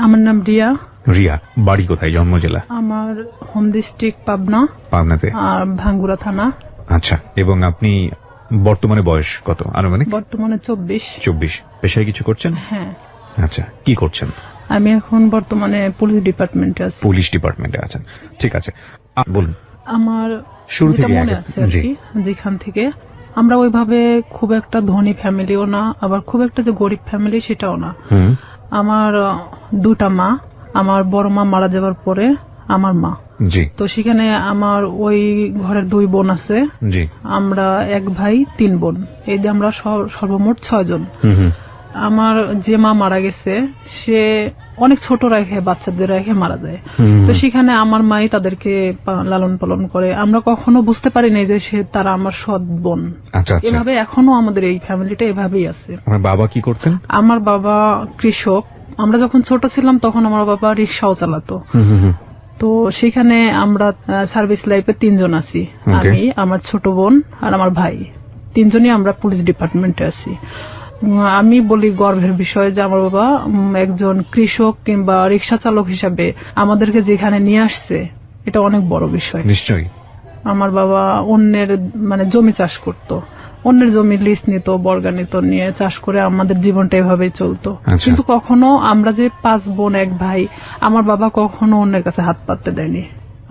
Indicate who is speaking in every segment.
Speaker 1: আমার নাম রিয়া।
Speaker 2: রিয়া, বাড়ি কোথায়, জন্ম জেলা?
Speaker 1: আমার হোম ডিস্ট্রিক্ট পাবনা।
Speaker 2: পাবনাতে।
Speaker 1: আর ভাঙ্গুড়া থানা।
Speaker 2: আচ্ছা, এবং আপনি বর্তমানে বয়স কত আনুমানিক?
Speaker 1: বর্তমানে 24।
Speaker 2: 24। পেশায় কিছু করছেন?
Speaker 1: হ্যাঁ।
Speaker 2: আচ্ছা, কি করছেন?
Speaker 1: আমি এখন বর্তমানে পুলিশ ডিপার্টমেন্টে আছি।
Speaker 2: পুলিশ ডিপার্টমেন্টে আছেন, ঠিক আছে। বলুন।
Speaker 1: আমার
Speaker 2: শুরু থেকে
Speaker 1: মনে আছে আর কি, যেখান থেকে আমরা ওইভাবে খুব একটা ধনী ফ্যামিলিও না, আবার খুব একটা যে গরিব ফ্যামিলি সেটাও না। আমার দুটা মা, আমার বড় মা মারা যাওয়ার পরে আমার মা।
Speaker 2: জি।
Speaker 1: তো সেখানে আমার ওই ঘরের 2 বোন আছে।
Speaker 2: জি।
Speaker 1: আমরা 1 ভাই 3 বোন, এই দিয়ে আমরা সর্বমোট 6 জন। আমার যে মা মারা গেছে সে অনেক ছোট রেখে, বাচ্চাদের রেখে মারা যায়। তো সেখানে আমার মাই তাদেরকে লালন পালন করে। আমরা কখনো বুঝতে পারি নাই যে তারা আমার সৎ বোন। এভাবে এখনো আমাদের এই ফ্যামিলিটা এভাবেই আছে।
Speaker 2: আমার বাবা কি করতেন? আমার
Speaker 1: বাবা কৃষক। আমরা যখন ছোট ছিলাম তখন আমার বাবা রিক্সাও চালাতো। তো সেখানে আমরা সার্ভিস লাইফে 3 জন আছি, আমি, আমার ছোট বোন আর আমার ভাই। 3 জনই আমরা পুলিশ ডিপার্টমেন্টে আছি। আমি বলি গর্বের বিষয় যে আমার বাবা একজন কৃষক কিংবা রিক্সা চালক হিসাবে আমাদেরকে যেখানে নিয়ে আসছে, এটা অনেক বড় বিষয়।
Speaker 2: নিশ্চয়ই।
Speaker 1: আমার বাবা অন্যের জমি চাষ করত, অন্যের জমি লিজ নিত, বর্গা নিত, নিয়ে চাষ করে আমাদের জীবনটা এভাবেই চলতো। কিন্তু কখনো আমরা যে 5 বোন 1 ভাই, আমার বাবা কখনো অন্যের কাছে হাত পাততে দেয়নি।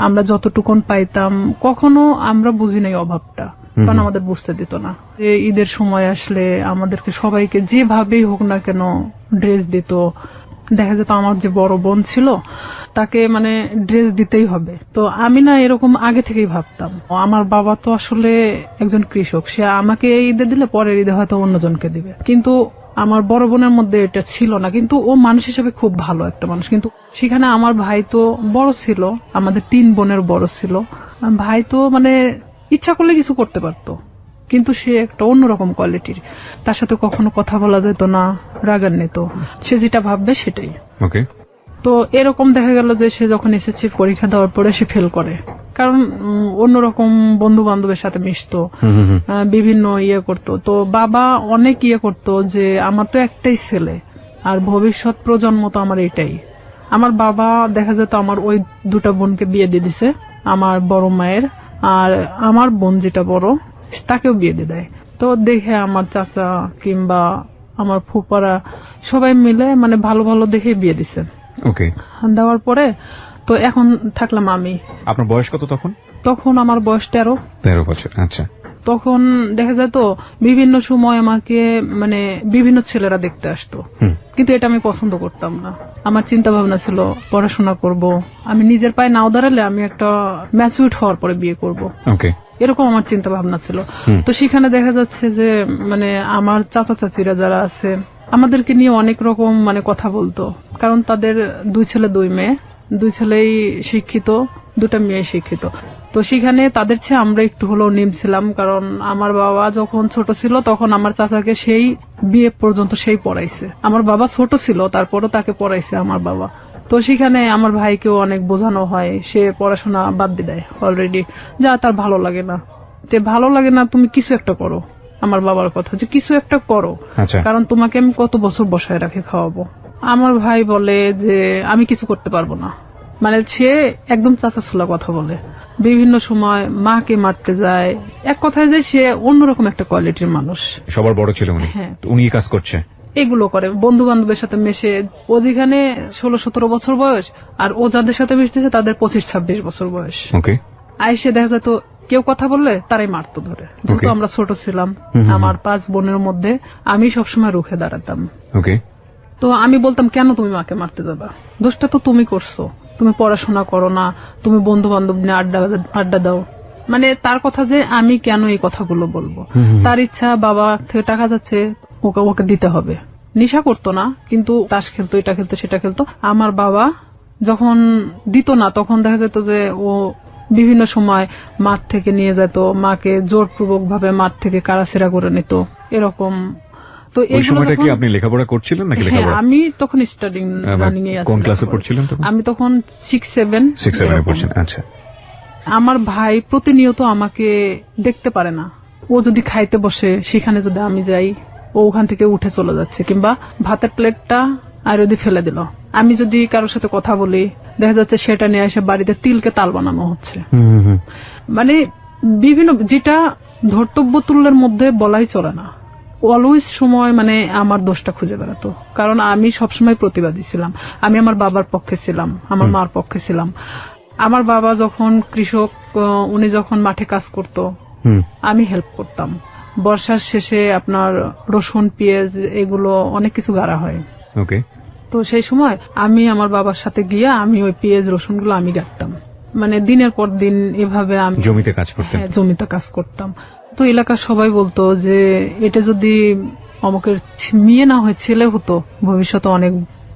Speaker 1: আমরা যতটুকুন পাইতাম কখনো আমরা বুঝি নাই অভাবটা, কারণ আমাদের বুঝতে দিত না। ঈদের সময় আসলে আমাদেরকে সবাইকে যেভাবেই হোক না কেন ড্রেস দিত। দেখা যেত আমার যে বড় বোন ছিল তাকে ড্রেস দিতেই হবে। তো আমি না এরকম আগে থেকেই ভাবতাম, আমার বাবা তো আসলে একজন কৃষক, সে আমাকে ঈদে দিলে পরের ঈদে হয়তো অন্যজনকে দিবে। কিন্তু আমার বড় বোনের মধ্যে এটা ছিল না। কিন্তু ও মানুষ হিসেবে খুব ভালো একটা মানুষ। কিন্তু সেখানে আমার ভাই তো বড় ছিল, আমাদের 3 বোনের বড় ছিল। ভাই তো ইচ্ছা করলে কিছু করতে পারতো, কিন্তু সে একটা অন্যরকম কোয়ালিটির। তার সাথে কখনো কথা বলা যেত না, রাগান্বিত, সে যেটা ভাববে সেটাই। তো এরকম দেখা গেল যে সে যখন এসেছে পরীক্ষা দেওয়ার পরে সে ফেল করে, কারণ অন্যরকম বন্ধু বান্ধবের সাথে মিশতো, বিভিন্ন করতো। তো বাবা অনেক করতো যে আমার তো একটাই ছেলে আর ভবিষ্যৎ প্রজন্ম তো আমার এটাই। আমার বাবা দেখা যেত আমার ওই 2টা বোনকে বিয়ে দিয়ে দিছে, আমার বড় মায়ের, আর আমার বোন যেটা বড় তাকেও বিয়ে দিয়ে দেয়। তো দেখে আমার চাচা কিংবা আমার ফুপারা সবাই মিলে ভালো ভালো দেখে বিয়ে দিছে। দেওয়ার পরে তো এখন থাকলাম আমি।
Speaker 2: আপনার বয়স কত তখন?
Speaker 1: তখন আমার বয়স 13
Speaker 2: বছর। আচ্ছা।
Speaker 1: তখন দেখা যেত বিভিন্ন সময় আমাকে বিভিন্ন ছেলেরা দেখতে আসতো, কিন্তু এটা আমি পছন্দ করতাম না। আমার চিন্তা ভাবনা ছিল পড়াশোনা করব, আমি নিজের পায়ে নাও দাঁড়ালে আমি একটা ম্যাচিউরড হওয়ার পরে বিয়ে করব, এরকম আমার চিন্তা ভাবনা ছিল। তো সেখানে দেখা যাচ্ছে যে আমার চাচা চাচিরা যারা আছে আমাদেরকে নিয়ে অনেক রকম কথা বলতো, কারণ তাদের 2 ছেলে 2 মেয়ে, 2 ছেলেই শিক্ষিত, 2টা মেয়ে শিক্ষিত। তো সেখানে তাদের চেয়ে আমরা একটু হলেও নিমছিলাম, কারণ আমার বাবা যখন ছোট ছিল তখন আমার চাচাকে সেই বিয়ে পর্যন্ত সেই পড়াইছে। আমার বাবা ছোট ছিল তারপরও তাকে পড়াইছে আমার বাবা। তো সেখানে আমার ভাইকেও অনেক বোঝানো হয়, সে পড়াশোনা বাদ দিয়ে দেয় অলরেডি, যা তার ভালো লাগে না। ভালো লাগে না, তুমি কিছু একটা করো। আমার বাবার কথা যে কিছু একটা করো, কারণ তোমাকে আমি কত বছর বসায় রাখে খাওয়াবো। আমার ভাই বলে যে আমি কিছু করতে পারবো না। সে একদম চাচাছুলা কথা বলে, বিভিন্ন সময় মাকে মারতে যায়। এক কথায় যে সে অন্যরকম একটা কোয়ালিটির মানুষ।
Speaker 2: সবার বড় ছিল উনি। হ্যাঁ, উনি কাজ করছে,
Speaker 1: এগুলো করে, বন্ধু বান্ধবের সাথে মেশে। ও যেখানে 16-17 বছর বয়স, আর ও যাদের সাথে মিশতেছে তাদের 25-26 বছর বয়স। আইসে দেখা যেত কেউ কথা বললে তারাই মারতো ধরে। যেহেতু আমরা ছোট ছিলাম, আমার 5 বোনের মধ্যে আমি সবসময় রুখে দাঁড়াতাম। তো আমি বলতাম, কেন তুমি মাকে মারতে যাবা? দোষটা তো তুমি করছো, তুমি পড়াশোনা করো না, তুমি বন্ধু বান্ধব নিয়ে আড্ডা দাও। তার কথা যে আমি কেন এই কথাগুলো বলবো। তার ইচ্ছা, বাবা থেকে টাকা যাচ্ছে, ওকে দিতে হবে। নেশা করতো না, কিন্তু তাস খেলতো, এটা খেলতো, সেটা খেলতো। আমার বাবা যখন দিত না তখন দেখা যেত যে ও বিভিন্ন সময় মাঠ থেকে নিয়ে যেত, মাকে জোরপূর্বক ভাবে মাঠ থেকে কারাছেড়া করে নিত, এরকম। তো এই সময়টা কি আপনি লেখাপড়া করছিলেন নাকি? লেখাপড়া আমি তখন স্টাডিং রানিং এ আছি। কোন ক্লাসে পড়ছিলেন তখন? আমি তখন 6-7 এ পড়ছিলাম। আচ্ছা। আমার ভাই প্রতিনিয়ত আমাকে দেখতে পারে না। ও যদি খাইতে বসে সেখানে যদি আমি যাই, ও ওখান থেকে উঠে চলে যাচ্ছে, কিংবা ভাতের প্লেটটা আর যদি ফেলে দিল। আমি যদি কারোর সাথে কথা বলি, দেখা যাচ্ছে সেটা নিয়ে এসে বাড়িতে তিলকে তাল বানানো হচ্ছে। মানে বিভিন্ন, যেটা ধর্তব্য তুল্যের মধ্যে বলাই চলে না। অলওয়েজ সময় মানে আমার দোষটা খুঁজে বেড়াতো, কারণ আমি সবসময় প্রতিবাদী ছিলাম। আমি আমার বাবার পক্ষে ছিলাম, আমার মার পক্ষে ছিলাম। আমার বাবা যখন কৃষক, উনি যখন মাঠে কাজ করত, আমি হেল্প করতাম। বর্ষার শেষে আপনার রসুন, পেঁয়াজ এগুলো অনেক কিছু গাড়া হয়।
Speaker 2: ওকে।
Speaker 1: তো সেই সময় আমি আমার বাবার সাথে গিয়ে আমি ওই পেঁয়াজ রসুন গুলো আমি কাটতাম। মানে দিনের পর দিন এভাবে আমি
Speaker 2: জমিতে কাজ করতাম।
Speaker 1: হ্যাঁ, জমিতে কাজ করতাম। তো এলাকার সবাই বলতো যে এটা যদি অমুকের মেয়ে না হয় ছেলে হতো, ভবিষ্যতে অনেক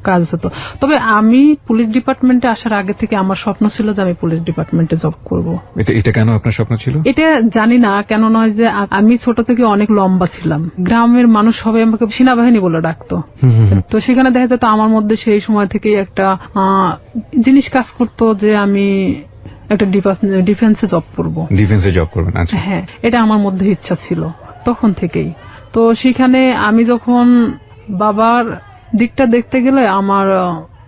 Speaker 1: কাজ হতো। তবে আমি পুলিশ ডিপার্টমেন্টে আসার আগে থেকে আমার স্বপ্ন ছিল যে আমি পুলিশ ডিপার্টমেন্টে জব করব।
Speaker 2: এটা কেন আপনার স্বপ্ন ছিল?
Speaker 1: এটা জানি না কেন, নয় যে আমি ছোট থেকে অনেক লম্বা ছিলাম। গ্রামের মানুষ সবাই আমাকে সেনাবাহিনী বলে ডাকতো। তো সেখানে দেখা যেত আমার মধ্যে সেই সময় থেকেই একটা জিনিস কাজ করতো যে আমি একটা ডিফেন্সে জব করব।
Speaker 2: ডিফেন্সে জব করবেন? আচ্ছা।
Speaker 1: হ্যাঁ, এটা আমার মধ্যে ইচ্ছা ছিল তখন থেকেই। তো সেখানে আমি যখন বাবার দিকটা দেখতে গেলে আমার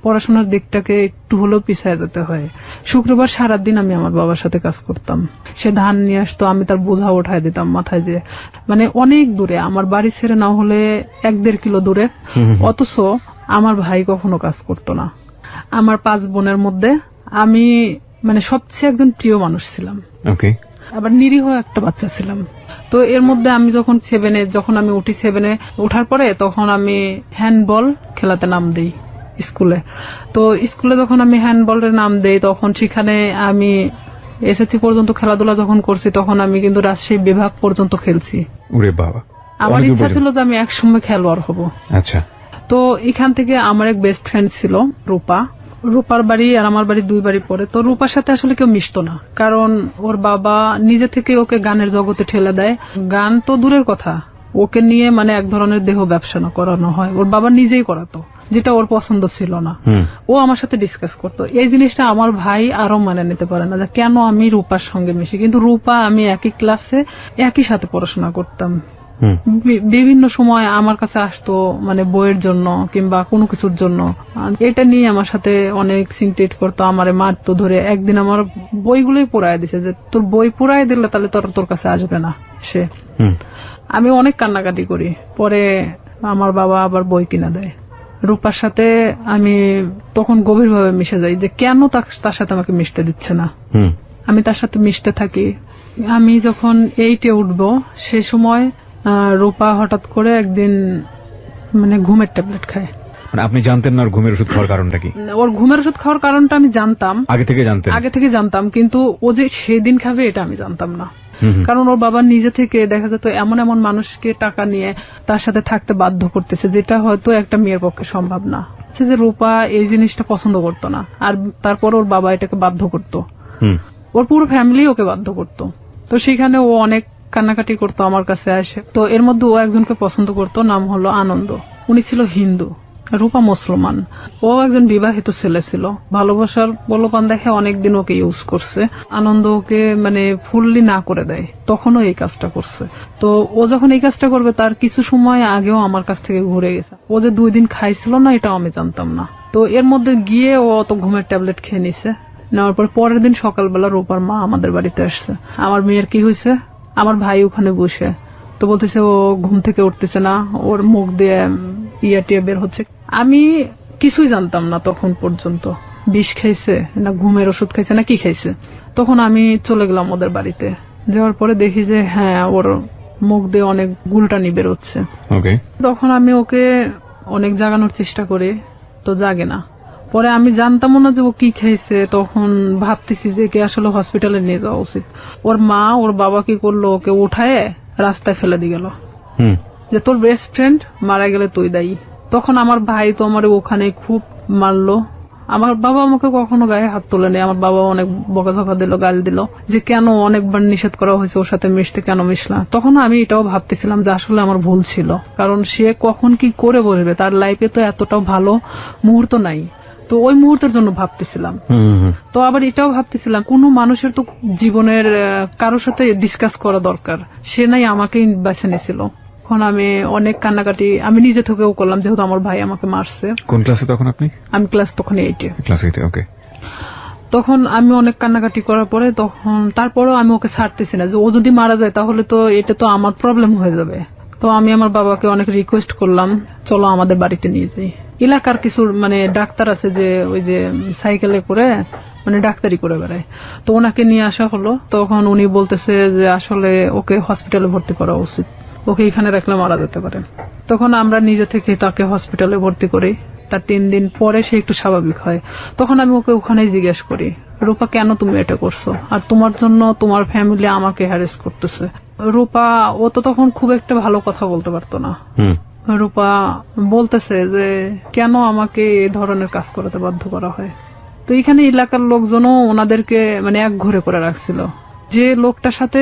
Speaker 1: পড়াশোনার দিকটাকে একটু হলেও পিছিয়ে যেতে হয়। শুক্রবার সারাদিন আমি আমার বাবার সাথে কাজ করতাম। সে ধান নিয়ে আসতো, আমি তার বোঝা উঠায় দিতাম মাথায়, যে মানে অনেক দূরে, আমার বাড়ি ছেড়ে না হলে 1-1.5 কিলো দূরে। অথচ আমার ভাই কখনো কাজ করতো না। আমার 5 বোনের মধ্যে আমি মানে সবচেয়ে একজন প্রিয় মানুষ ছিলাম।
Speaker 2: ওকে।
Speaker 1: আবার নিরীহ একটা বাচ্চা ছিলাম। তো এর মধ্যে আমি যখন 7-এ, যখন আমি উঠি 7-এ ওঠার পরে, তখন আমি হ্যান্ডবল খেলাতে নাম দিই স্কুলে। তো স্কুলে যখন আমি হ্যান্ডবলের নাম দেই, তখন সেখানে আমি এসএসসি পর্যন্ত খেলাধুলা যখন করছি, তখন আমি কিন্তু রাজশাহী বিভাগ পর্যন্ত খেলছি।
Speaker 2: ওরে বাবা!
Speaker 1: আমার ইচ্ছা ছিল যে আমি একসময় খেলোয়াড় হব।
Speaker 2: আচ্ছা।
Speaker 1: তো এখান থেকে আমার এক বেস্ট ফ্রেন্ড ছিল রূপা। রূপার বাড়ি আর আমার বাড়ি 2 বাড়ি পরে। তো রূপার সাথে আসলে কেউ মিশতো না, কারণ ওর বাবা নিজে থেকে ওকে গানের জগতে ঠেলে দেয়। গান তো দূরের কথা, ওকে নিয়ে মানে এক ধরনের দেহ ব্যবসা করানো হয়। ওর বাবা নিজেই করাতো, যেটা ওর পছন্দ ছিল না। ও আমার সাথে ডিসকাস করতো। এই জিনিসটা আমার ভাই আরো মানে নিতে পারে না, যে কেন আমি রূপার সঙ্গে মিশি। কিন্তু রূপা আমি একই ক্লাসে একই সাথে পড়াশোনা করতাম। বিভিন্ন সময় আমার কাছে আসতো, মানে বইয়ের জন্য কিংবা কোনো কিছুর জন্য। এটা নিয়ে আমার সাথে অনেক সিনক্রেট করতো, আমারে মারতো ধরে। একদিন আমার বইগুলোই পোড়ায় দিছে, যে তোর বই পোড়ায় দিলে তাহলে তোর কাছে আসবে না সে। আমি অনেক কান্নাকাটি করি। পরে আমার বাবা আবার বই কিনা দেয়। রূপার সাথে আমি তখন গভীরভাবে মিশে যাই, যে কেন তার সাথে আমাকে মিশতে দিচ্ছে না। আমি তার সাথে মিশতে থাকি। আমি যখন 8-এ উঠবো, সে সময় রূপা হঠাৎ করে একদিন মানে ঘুমের ট্যাবলেট খায়।
Speaker 2: মানে আপনি জানতেন না ওর ঘুমের ওষুধ খাওয়ার কারণটা কি?
Speaker 1: ওর ঘুমের ওষুধ খাওয়ার কারণটা আমি জানতাম, আগে থেকে জানতাম, কিন্তু ও যে সেদিন খাবে এটা আমি জানতাম না। কারণ ওর বাবা নিজে থেকে দেখা যেত এমন এমন মানুষকে টাকা নিয়ে তার সাথে থাকতে বাধ্য করতেছে, যেটা হয়তো একটা মেয়ের পক্ষে সম্ভব না। যে রূপা এই জিনিসটা পছন্দ করতো না, আর তারপর ওর বাবা এটাকে বাধ্য করতো। ওর পুরো ফ্যামিলি ওকে বাধ্য করতো। তো সেখানে ও অনেক কান্নাকাটি করতো আমার কাছে আসে। তো এর মধ্যে ও একজনকে পছন্দ করতো, নাম হলো আনন্দ। উনি ছিল হিন্দু, রূপা মুসলমান। ও একজন বিবাহিত ছেলে ছিল। ভালোবাসার প্রলোভন দেখে অনেকদিন ওকে ইউজ করছে। আনন্দ ওকে মানে ফুললি না করে দেয়, তখনও এই কাজটা করছে। তো ও যখন এই কাজটা করবে, তার কিছু সময় আগেও আমার কাছ থেকে ঘুরে গেছে। ও যে 2 দিন খাইছিল না, এটাও আমি জানতাম না। তো এর মধ্যে গিয়ে ও অত ঘুমের ট্যাবলেট খেয়ে নিছে। নেওয়ার পর পরের দিন সকালবেলা রূপার মা আমাদের বাড়িতে আসছে। আমার মেয়ের কি হয়েছে, আমার ভাই ওখানে বসে। তো বলতেছে ও ঘুম থেকে উঠতেছে না, ওর মুখ দিয়ে টিয়া বের হচ্ছে। আমি কিছুই জানতাম না তখন পর্যন্ত, বিষ খাইছে না ঘুমের ওষুধ খাইছে না কি খাইছে। তখন আমি চলে গেলাম ওদের বাড়িতে। যাওয়ার পরে দেখি যে হ্যাঁ, ওর মুখ দিয়ে অনেক গুলটানি বেরোচ্ছে। তখন আমি ওকে অনেক জাগানোর চেষ্টা করি, তো জাগে না। পরে আমি জানতামও না যে ও কি খাইছে। তখন ভাবতেছি যে কে আসলে হসপিটালে নিয়ে যাওয়া উচিত। ওর মা ওর বাবা কি করলো, ওকে উঠায় রাস্তায় ফেলে দিয়ে গেল, যে তোর বেস্ট ফ্রেন্ড মারা গেলে তুই দায়ী। তখন আমার ভাই তো আমার ওখানে খুব মারলো। আমার বাবা আমাকে কখনো গায়ে হাত তোলেনি। আমার বাবা অনেক বকাঝকা দিল, গাল দিল, যে কেন অনেকবার নিষেধ করা হয়েছে ওর সাথে মিশতে, কেন মিশলা। তখন আমি এটাও ভাবতেছিলাম যে আসলে আমার ভুল ছিল, কারণ সে কখন কি করে বসবে, তার লাইফে তো এতটাও ভালো মুহূর্ত নাই। তো ওই মুহূর্তের জন্য ভাবতেছিলাম। তো আবার এটাও ভাবতেছিলাম কোন মানুষের তো জীবনের কারোর সাথে ডিসকাস করা দরকার, সে নাই আমাকেই বেছে নিয়েছিল। তখন আমি অনেক কান্নাকাটি আমি নিজে থেকেও করলাম, যেহেতু আমার ভাই আমাকে মারছে।
Speaker 2: কোন ক্লাসে তখন আপনি?
Speaker 1: আমি ক্লাস তখন 8 এ।
Speaker 2: ক্লাস 8 এ, ওকে।
Speaker 1: তখন আমি অনেক কান্নাকাটি করার পরে তখন তারপরেও আমি ওকে ছাড়তেছি না, যে ও যদি মারা যায় তাহলে তো এটা তো আমার প্রবলেম হয়ে যাবে। তো আমি আমার বাবাকে অনেক রিকোয়েস্ট করলাম, চলো আমাদের বাড়িতে নিয়ে যাই। এলাকার কিছু ডাক্তার আছে যে ওই যে সাইকেলে করে ডাক্তারি করে বেড়ায়, তো ওনাকে নিয়ে আসা হলো। তখন উনি বলতেছে যে আসলে ওকে হসপিটালে ভর্তি করা উচিত, ওকে এখানে রাখলে মারা যেতে পারে। তখন আমরা নিজে থেকে তাকে হসপিটালে ভর্তি করি। তার 3 দিন পরে সে একটু স্বাভাবিক হয়। তখন আমি ওকে ওখানেই জিজ্ঞেস করি, রূপা কেন তুমি এটা করছো, আর তোমার জন্য তোমার ফ্যামিলি আমাকে হ্যারেস করতেছে। রূপা ও তো তখন খুব একটা ভালো কথা বলতে পারতো না। রূপা বলতেছে যে কেন আমাকে এই ধরনের কাজ করতে বাধ্য করা হয়। তো এখানে এলাকার লোকজনও ওনাদেরকে এক ঘরে করে রাখছিল। যে লোকটার সাথে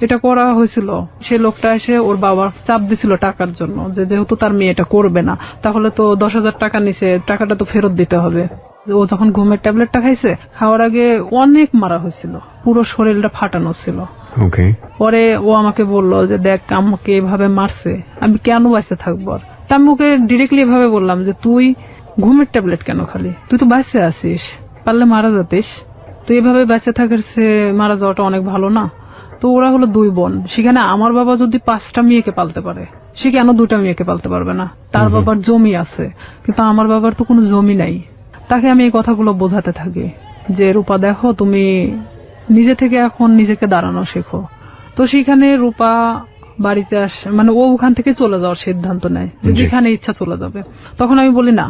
Speaker 1: এটা করা হয়েছিল সে লোকটা এসে ওর বাবার চাপ দিছিল টাকার জন্য, যে যেহেতু তার মেয়ে এটা করবে না তাহলে তো 10,000 টাকা নিছে, টাকাটা তো ফেরত দিতে হবে। ও যখন ঘুমের ট্যাবলেটটা খাইছে, খাওয়ার আগে অনেক মারা হয়েছিল, পুরো শরীরটা ফাটানো ছিল। পরে ও আমাকে বলল যে দেখ আমাকে এভাবে মারছে, আমি কেন বাইসে থাকবো। আর তা আমি ওকে ডিরেক্টলি এভাবে বললাম যে তুই ঘুমের ট্যাবলেট কেন খালি, তুই তো বাইসে আসিস, পারলে মারা যাতিস, তো এভাবে বেঁচে থাকার মারা যাওয়াটা অনেক ভালো না। তো ওরা হলো 2 বোন, সেখানে আমার বাবা যদি 5টা মেয়েকে পালতে পারে, সে কেন 2টা মেয়েকে পালতে পারবে না? তার বাবার জমি আছে, কিন্তু আমার বাবার তো কোনো জমি নাই। তাকে আমি এই কথাগুলো বোঝাতে থাকি যে রূপা দেখো, তুমি নিজে থেকে এখন নিজেকে দাঁড়ানো শেখো। তো সেখানে রূপা বাড়িতে আসে, ও ওখান থেকে চলে যাওয়ার সিদ্ধান্ত নেয়, যে যেখানে ইচ্ছা চলে যাবে। তখন আমি বলি না,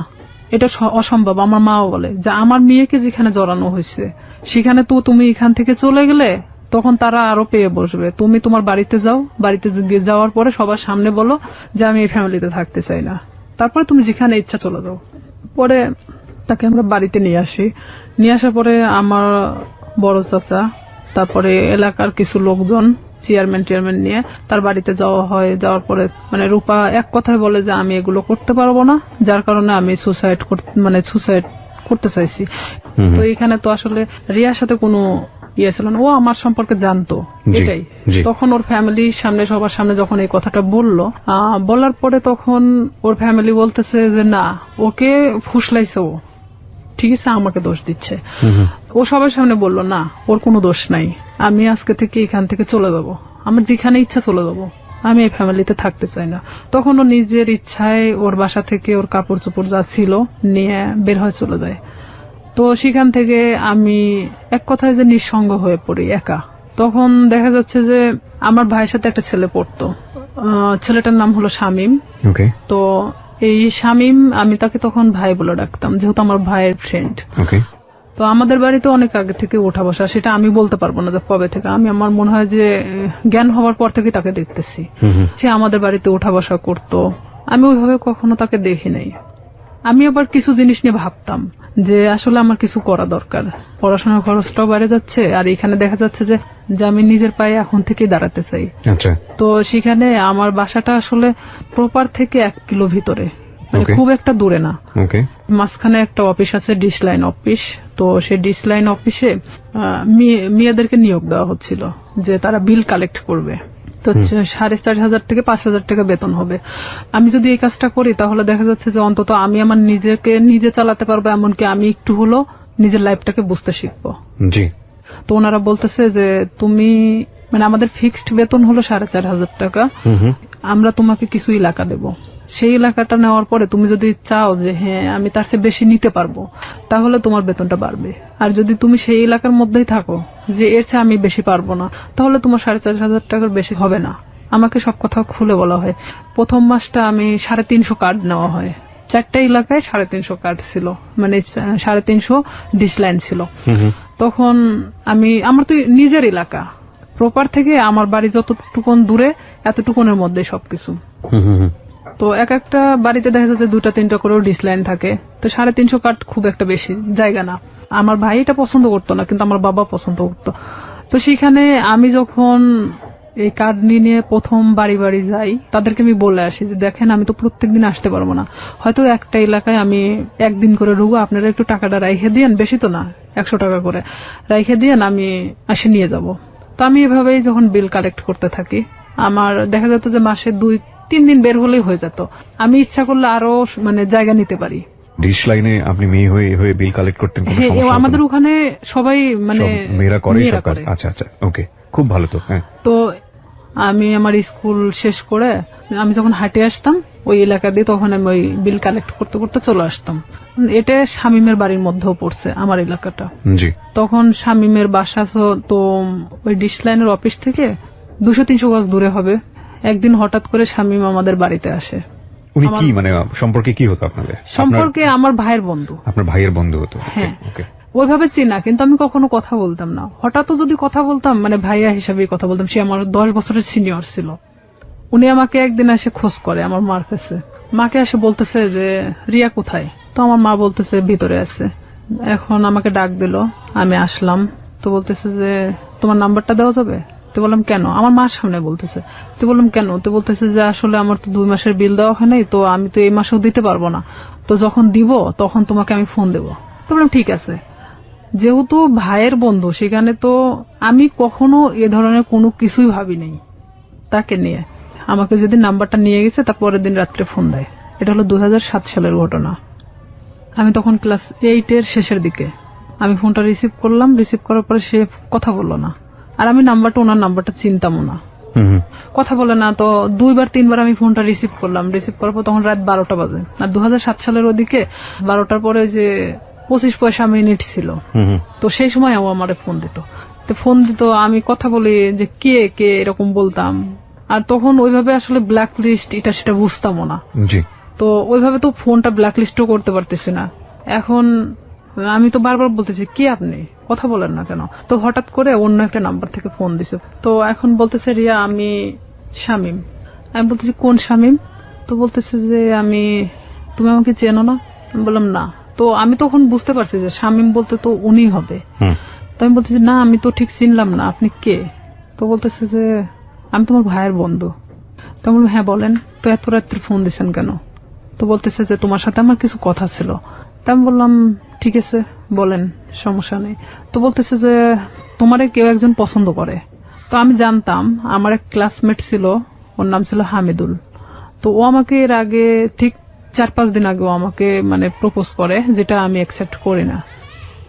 Speaker 1: এটা অসম্ভব। আমার মাও বলে যে আমার মেয়েকে যেখানে জড়ানো হয়েছে সেখানে তো তুমি এখান থেকে চলে গেলে তখন তারা আরো পেয়ে বসবে। তুমি তোমার বাড়িতে যাও, বাড়িতে যাওয়ার পরে সবার সামনে বলো যে আমি এই ফ্যামিলিতে থাকতে চাই না, তারপরে তুমি যেখানে ইচ্ছা চলে যাও। পরে তাকে আমরা বাড়িতে নিয়ে আসি। নিয়ে আসার পরে আমার বড় চাচা, তারপরে এলাকার কিছু লোকজন, চেয়ারম্যান নিয়ে তার বাড়িতে যাওয়া হয়। যাওয়ার পরে রূপা এক কথায় বলে যে আমি এগুলো করতে পারবো না, যার কারণে আমি সুসাইড করতে চাইছি। তো এখানে তো আসলে রিয়ার সাথে কোনো ইয়ে ছিল না, ও আমার সম্পর্কে জানতো এটাই। তখন ওর ফ্যামিলির সামনে, সবার সামনে যখন এই কথাটা বলার পরে তখন ওর ফ্যামিলি বলতেছে যে না, ওকে ফুসলাইছে, ও ঠিক আছে আমাকে দোষ দিচ্ছে। ও সবার সামনে বললো না, ওর কোনো দোষ নাই, আমি আজকে থেকে এখান থেকে চলে যাবো, আমার যেখানে ইচ্ছা চলে যাবো, আমি এই ফ্যামিলিতে থাকতে চাই না। তখন ও নিজের ইচ্ছায় ওর বাসা থেকে ওর কাপড় চোপড় যা ছিল নিয়ে বের হয়ে চলে যায়। তো সেখান থেকে আমি এক কথায় যে নিঃসঙ্গ হয়ে পড়ি, একা। তখন দেখা যাচ্ছে যে আমার ভাইয়ের সাথে একটা ছেলে পড়তো, ছেলেটার নাম হলো শামীম। তো এই শামীম, আমি তাকে তখন ভাই বলে ডাকতাম, যেহেতু আমার ভাইয়ের ফ্রেন্ড। তো আমাদের বাড়িতে অনেক আগে থেকে ওঠা বসা, সেটা আমি বলতে পারবো না যে কবে থেকে। আমার মনে হয় যে জ্ঞান হওয়ার পর থেকে তাকে দেখতেছি। সে আমাদের বাড়িতে ওঠা বসা করতো, আমি ওইভাবে কখনো তাকে দেখি নাই। আমি আবার কিছু জিনিস নিয়ে ভাবতাম যে আসলে আমার কিছু করা দরকার, পড়াশোনার খরচটাও বেড়ে যাচ্ছে, আর এখানে দেখা যাচ্ছে যে আমি নিজের পায়ে এখন থেকেই দাঁড়াতে চাই। তো সেখানে আমার বাসাটা আসলে প্রপার থেকে 1 কিলো ভিতরে, খুব একটা দূরে না। মাঝখানে একটা অফিস আছে, ডিশ লাইন অফিস। তো সেই ডিশ লাইন অফিসে মেয়েদেরকে নিয়োগ দেওয়া হচ্ছিল যে তারা বিল কালেক্ট করবে। তো 4,500 থেকে 5,000 টাকা বেতন হবে। আমি যদি এই কাজটা করি তাহলে দেখা যাচ্ছে যে অন্তত আমি আমার নিজেকে নিজে চালাতে পারবো, এমনকি আমি একটু হলো নিজের লাইফটাকে বুঝতে শিখবো। তো ওনারা বলতেছে যে তুমি আমাদের ফিক্সড বেতন হলো 4,500 টাকা, আমরা তোমাকে কিছু এলাকা দেবো, সেই এলাকাটা নেওয়ার পরে তুমি যদি চাও যে হ্যাঁ আমি তার চেয়ে বেশি নিতে পারবো, তাহলে তোমার বেতনটা বাড়বে। আর যদি তুমি সেই এলাকার মধ্যেই থাকো যে এর চেয়ে আমি বেশি পারবো না, তাহলে তোমার 4,500 টাকার বেশি হবে না। আমাকে সব কথা খুলে বলা হয়। প্রথম মাসটা আমি 350 কার্ড নেওয়া হয়, 4টা এলাকায় 350 কার্ড ছিল, 350 ডিশ লাইন ছিল। তখন আমার তো নিজের এলাকা, প্রপার থেকে আমার বাড়ি যতটুকুন দূরে এতটুকুনের মধ্যে সবকিছু। তো এক একটা বাড়িতে দেখা যাচ্ছে 2টা-3টা করেও ডিশ লাইন থাকে। তো 350 কাঠ খুব একটা বেশি জায়গা না। আমার ভাই এটা পছন্দ করতো না, কিন্তু আমার বাবা পছন্দ করতো। তো সেখানে আমি যখন এই কার্ড নিয়ে প্রথম বাড়ি বাড়ি যাই, তাদেরকে আমি বলে আসি যে দেখেন আমি তো প্রত্যেকদিন আসতে পারবো না, হয়তো একটা এলাকায় আমি একদিন করে ঢুকবো, আপনারা একটু টাকাটা রাইখে দিয়েন, বেশি তো না 100 টাকা করে রাইখে দিয়েন, আমি আসে নিয়ে যাব। তো আমি এভাবেই যখন বিল কালেক্ট করতে থাকি, আমার দেখা যেত যে মাসে 3 দিন বের হলেই হয়ে যেত। আমি ইচ্ছা করলে আরো মানে জায়গা নিতে পারি।
Speaker 2: ডিশ লাইনে আপনি মেয়ে হয়ে বিল কালেক্ট করতেন, কোনো
Speaker 1: হ্যাঁ,
Speaker 2: সমস্যা হতো না?
Speaker 1: আমাদের ওখানে সবাই মানে
Speaker 2: সব মেয়েরা করে সব কাজ। আচ্ছা আচ্ছা, ওকে, খুব ভালো তো। হ্যাঁ,
Speaker 1: তো আমি আমার স্কুল শেষ করে আমি যখন হাঁটে আসতাম ওই এলাকা দিয়ে, তখন আমি ওই বিল কালেক্ট করতে করতে চলে আসতাম। এটা শামীমের বাড়ির মধ্যেও পড়ছে আমার এলাকাটা।
Speaker 2: জি।
Speaker 1: তখন শামীমের বাসা তো ওই ডিশ লাইনের অফিস থেকে 200-300 গজ দূরে হবে। একদিন হঠাৎ করে শামীম আমাদের বাড়িতে আসে।
Speaker 2: উনি কি মানে সম্পর্কে কি হতো আপনাদের?
Speaker 1: সম্পর্কে আমার ভাইয়ের বন্ধু।
Speaker 2: আপনার ভাইয়ের বন্ধু হতো?
Speaker 1: হ্যাঁ,
Speaker 2: ওকে।
Speaker 1: ওইভাবে চিনা, কিন্তু আমি কখনো কথা বলতাম না। হঠাৎ যদি কথা বলতাম মানে ভাইয়া হিসাবে কথা বলতাম। সে আমার 10 বছরের সিনিয়র ছিল। উনি আমাকে একদিন এসে খোঁজ করে আমার মার কাছে। মাকে এসে বলতেছে যে রিয়া কোথায়? তো আমার মা বলতেছে ভিতরে আছে। এখন আমাকে ডাক দিল, আমি আসলাম। তো বলতেছে যে তোমার নাম্বারটা দেওয়া যাবে? তো বললাম কেন? আমার মার সামনে বলতেছে। তো বললাম কেন? তো বলতেছে যে আসলে আমার তো 2 মাসের বিল দেওয়া হয় নাই, তো আমি তো এই মাসেও দিতে পারবো না, তো যখন দিব তখন তোমাকে আমি ফোন দেবো। তো বললাম ঠিক আছে। যেহেতু ভাইয়ের বন্ধু, সেখানে তো আমি কখনো এ ধরনের কোনো কিছুই ভাবি নাই তাকে নিয়ে। আমাকে যেদিন নাম্বারটা নিয়ে গেছে তার পরের দিন রাত্রে ফোন দেয়। এটা হলো 2007 সালের ঘটনা। আমি তখন ক্লাস 8-এর শেষের দিকে। আমি ফোনটা রিসিভ করলাম। রিসিভ করার পরে সে কথা বললো না, আর আমি ওনার নাম্বারটা চিনতামও না। কথা বলে না। তো 2-3 বার আমি ফোনটা রিসিভ করলাম। রিসিভ করার পর তখন রাত 12টা বাজে। আর 2007 সালের ওদিকে 12টার পরে যে 25 পয়সা মিনিট ছিল, তো সেই সময় ও আমারে ফোন দিত। তো ফোন দিত, আমি কথা বলি যে কে কে এরকম বলতাম। আর তখন ওইভাবে আসলে ব্ল্যাক লিস্ট এটা সেটা বুঝতামও না। তো ওইভাবে তো ফোনটা ব্ল্যাক লিস্টও করতে পারতেছি না। এখন আমি তো বারবার বলতেছি কে আপনি, কথা বলেন না কেন? তো হঠাৎ করে অন্য একটা নাম্বার থেকে ফোন দিছে। তো এখন বলতেছে রিয়া আমি শামীম। আমি বলতেছি কোন শামীম? তো বলতেছে যে তুমি আমাকে চেনো না? আমি বললাম না। তো আমি তখন বুঝতে পারছি যে শামীম বলতে তো উনি হবে। তো আমি বলতেছি না, আমি তো ঠিক চিনলাম না, আপনি কে? তো বলতেছে যে আমি তোমার ভাইয়ের বন্ধু। তো আমি বললাম হ্যাঁ বলেন। তো এত রাত্রে ফোন দিচ্ছেন কেন? তো বলতেছে যে তোমার সাথে আমার কিছু কথা ছিল। তা আমি বললাম ঠিক আছে বলেন, সমস্যা নেই। তো বলতেছে যে তোমারে কেউ একজন পছন্দ করে। তো আমি জানতাম, আমার এক ক্লাসমেট ছিল, ওর নাম ছিল হামিদুল। তো ও আমাকে এর আগে ঠিক 4-5 দিন আগে ও আমাকে মানে প্রপোজ করে, যেটা আমি অ্যাকসেপ্ট করি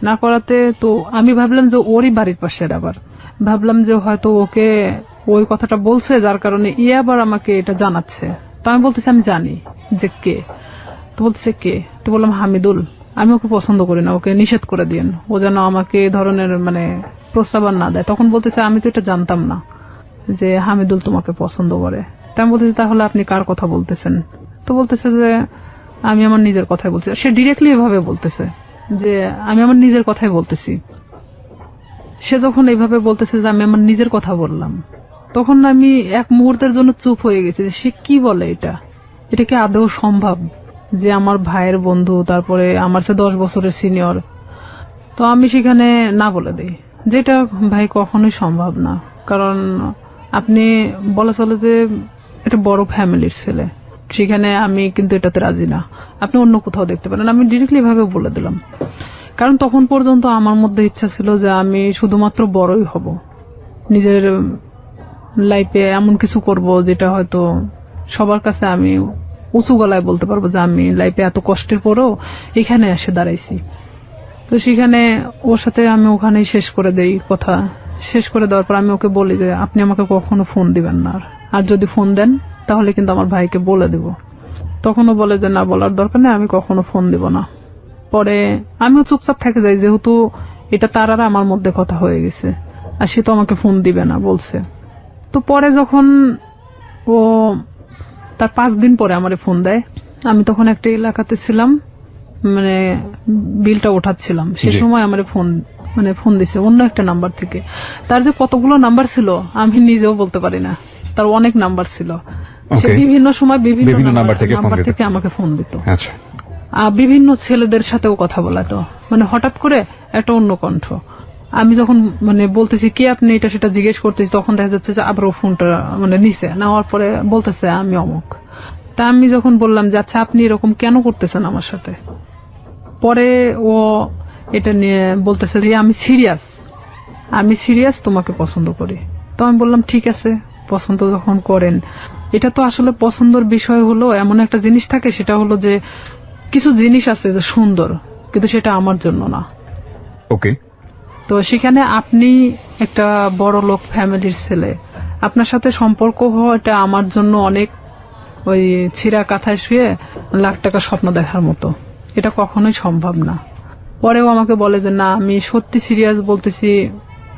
Speaker 1: না করাতে তো আমি ভাবলাম যে ওরই বাড়ির পাশের। আবার ভাবলাম যে হয়তো ওকে ওই কথাটা বলছে, যার কারণে আবার আমাকে এটা জানাচ্ছে। তো আমি বলতেছি আমি জানি যে কে। তো বলতেছে কে? তো বললাম হামিদুল। আমি ওকে পছন্দ করি না, ওকে নিষেধ করে দিয়েন, ও যেন আমাকে এই ধরনের মানে প্রস্তাব না দেয়। তখন বলতেছে আমি তো এটা জানতাম না যে হামিদুল তোমাকে পছন্দ করে। তা আমি বলতেছি তাহলে আপনি কার কথা বলতেছেন? তো বলতেছে যে আমি আমার নিজের কথাই বলছি। সে ডিরেক্টলি এভাবে বলতেছে যে আমি আমার নিজের কথাই বলতেছি। সে যখন এইভাবে বলতেছে যে আমি আমার নিজের কথা বললাম, তখন আমি এক মুহূর্তের জন্য চুপ হয়ে গেছি যে সে কি বলে, এটা কি আদৌ সম্ভব যে আমার ভাইয়ের বন্ধু, তারপরে আমার চেয়ে 10 বছরের সিনিয়র? তো আমি সেখানে না বলে দিই, যেটা ভাই কখনোই সম্ভব না। কারণ আপনি বলা চলে যে এটা বড় ফ্যামিলির ছেলে, সেখানে আমি কিন্তু এটাতে রাজি না, আপনি অন্য কোথাও দেখতে পারেন। আমি ডিরেক্টলি এভাবে বলে দিলাম। কারণ তখন পর্যন্ত আমার মধ্যে ইচ্ছা ছিল যে আমি শুধুমাত্র বড়ই হব, নিজের লাইফে এমন কিছু করব যেটা হয়তো সবার কাছে আমি উঁচু গলায় বলতে পারবো যে আমি লাইফে এত কষ্টের পরেও এখানে এসে দাঁড়াইছি। তো সেখানে ওর সাথে আমি ওখানেই শেষ করে দেই কথা। শেষ করে দেওয়ার পর আমি ওকে বলি যে আপনি আমাকে কখনো ফোন দিবেন না, আর যদি ফোন দেন তাহলে কিন্তু আমার ভাইকে বলে দেব। তখনও বলে যে না, বলার দরকার নেই, আমি কখনো ফোন দিব না। পরে আমিও চুপচাপ থেকে যাই, যেহেতু এটা তার আর আমার মধ্যে কথা হয়ে গেছে, আর সে তো আমাকে ফোন দিবে না বলছে। তো পরে যখন ও তার 5 দিন পরে আমারে ফোন দেয়, আমি তখন একটা এলাকাতে ছিলাম, মানে বিলটা ওঠাচ্ছিলাম, সে সময় আমারে ফোন দিছে অন্য একটা নাম্বার থেকে। তার যে কতগুলো নাম্বার ছিল আমি নিজেও বলতে পারি না, তার অনেক নাম্বার ছিল। সে বিভিন্ন সময় বিভিন্ন নাম্বার থেকে আমাকে ফোন দিত। বিভিন্ন ছেলেদের সাথেও কথা বলাতো, মানে হঠাৎ করে একটা অন্য কণ্ঠ। আমি যখন মানে বলতেছি কে আপনি, এটা সেটা জিজ্ঞেস করতেছি, তখন দেখা যাচ্ছে যে আবার ও ফোনটা মানে নিচে নেওয়ার পরে বলতেছে আমি অমুক। তা আমি যখন বললাম যে আচ্ছা আপনি এরকম কেন করতেছেন আমার সাথে, পরে ও এটা নিয়ে বলতেছে যে আমি সিরিয়াস, তোমাকে পছন্দ করি। তো আমি বললাম ঠিক আছে, পছন্দ যখন করেন এটা তো আসলে পছন্দের বিষয় হলো এমন একটা জিনিস থাকে, সেটা হলো যে কিছু জিনিস আছে যে সুন্দর, কিন্তু সেটা আমার জন্য না।
Speaker 2: ওকে।
Speaker 1: তো সেখানে আপনি একটা বড় লোক ফ্যামিলির ছেলে, আপনার সাথে সম্পর্ক হওয়া এটা আমার জন্য অনেক ওই ছিঁড়া কাঁথায় শুয়ে লাখ টাকা স্বপ্ন দেখার মতো, এটা কখনোই সম্ভব না। পরেও আমাকে বলে যে না, আমি সত্যি সিরিয়াস বলতেছি,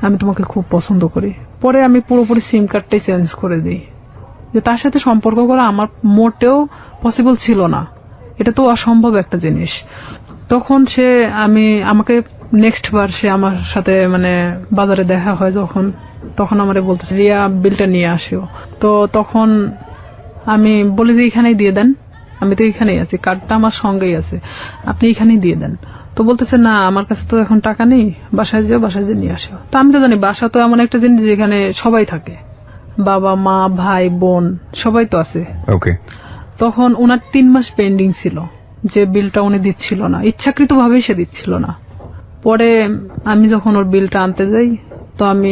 Speaker 1: আমি তোমাকে খুব পছন্দ করি। পরে আমি পুরোপুরি সিম কার্ডটাই চেঞ্জ করে দিই, যে তার সাথে সম্পর্ক করা আমার মোটেও পসিবল ছিল না, এটা তো অসম্ভব একটা জিনিস। তখন সে আমাকে নেক্সট বার সে আমার সাথে মানে বাজারে দেখা হয় যখন, তখন আমারে বলতেছে রিয়া বিলটা নিয়ে আসিও। তো তখন আমি বলি যে এখানেই দিয়ে দেন, আমি তো এখানেই আছি, কার্ডটা আমার সঙ্গেই আছে, আপনি এখানেই দিয়ে দেন। তো বলতেছে না আমার কাছে তো এখন টাকা নেই, বাসায় যেও, বাসায় যেয়ে নিয়ে আসো। তো আমি তো জানি বাসা তো এমন একটা জিনিস যেখানে সবাই থাকে, বাবা মা ভাই বোন সবাই তো আছে।
Speaker 2: ওকে।
Speaker 1: তখন ওনার 3 মাস পেন্ডিং ছিল, যে বিলটা উনি দিচ্ছিল না, ইচ্ছাকৃতভাবেই সে দিচ্ছিল না। পরে আমি যখন ওর বিলটা আনতে যাই, তো আমি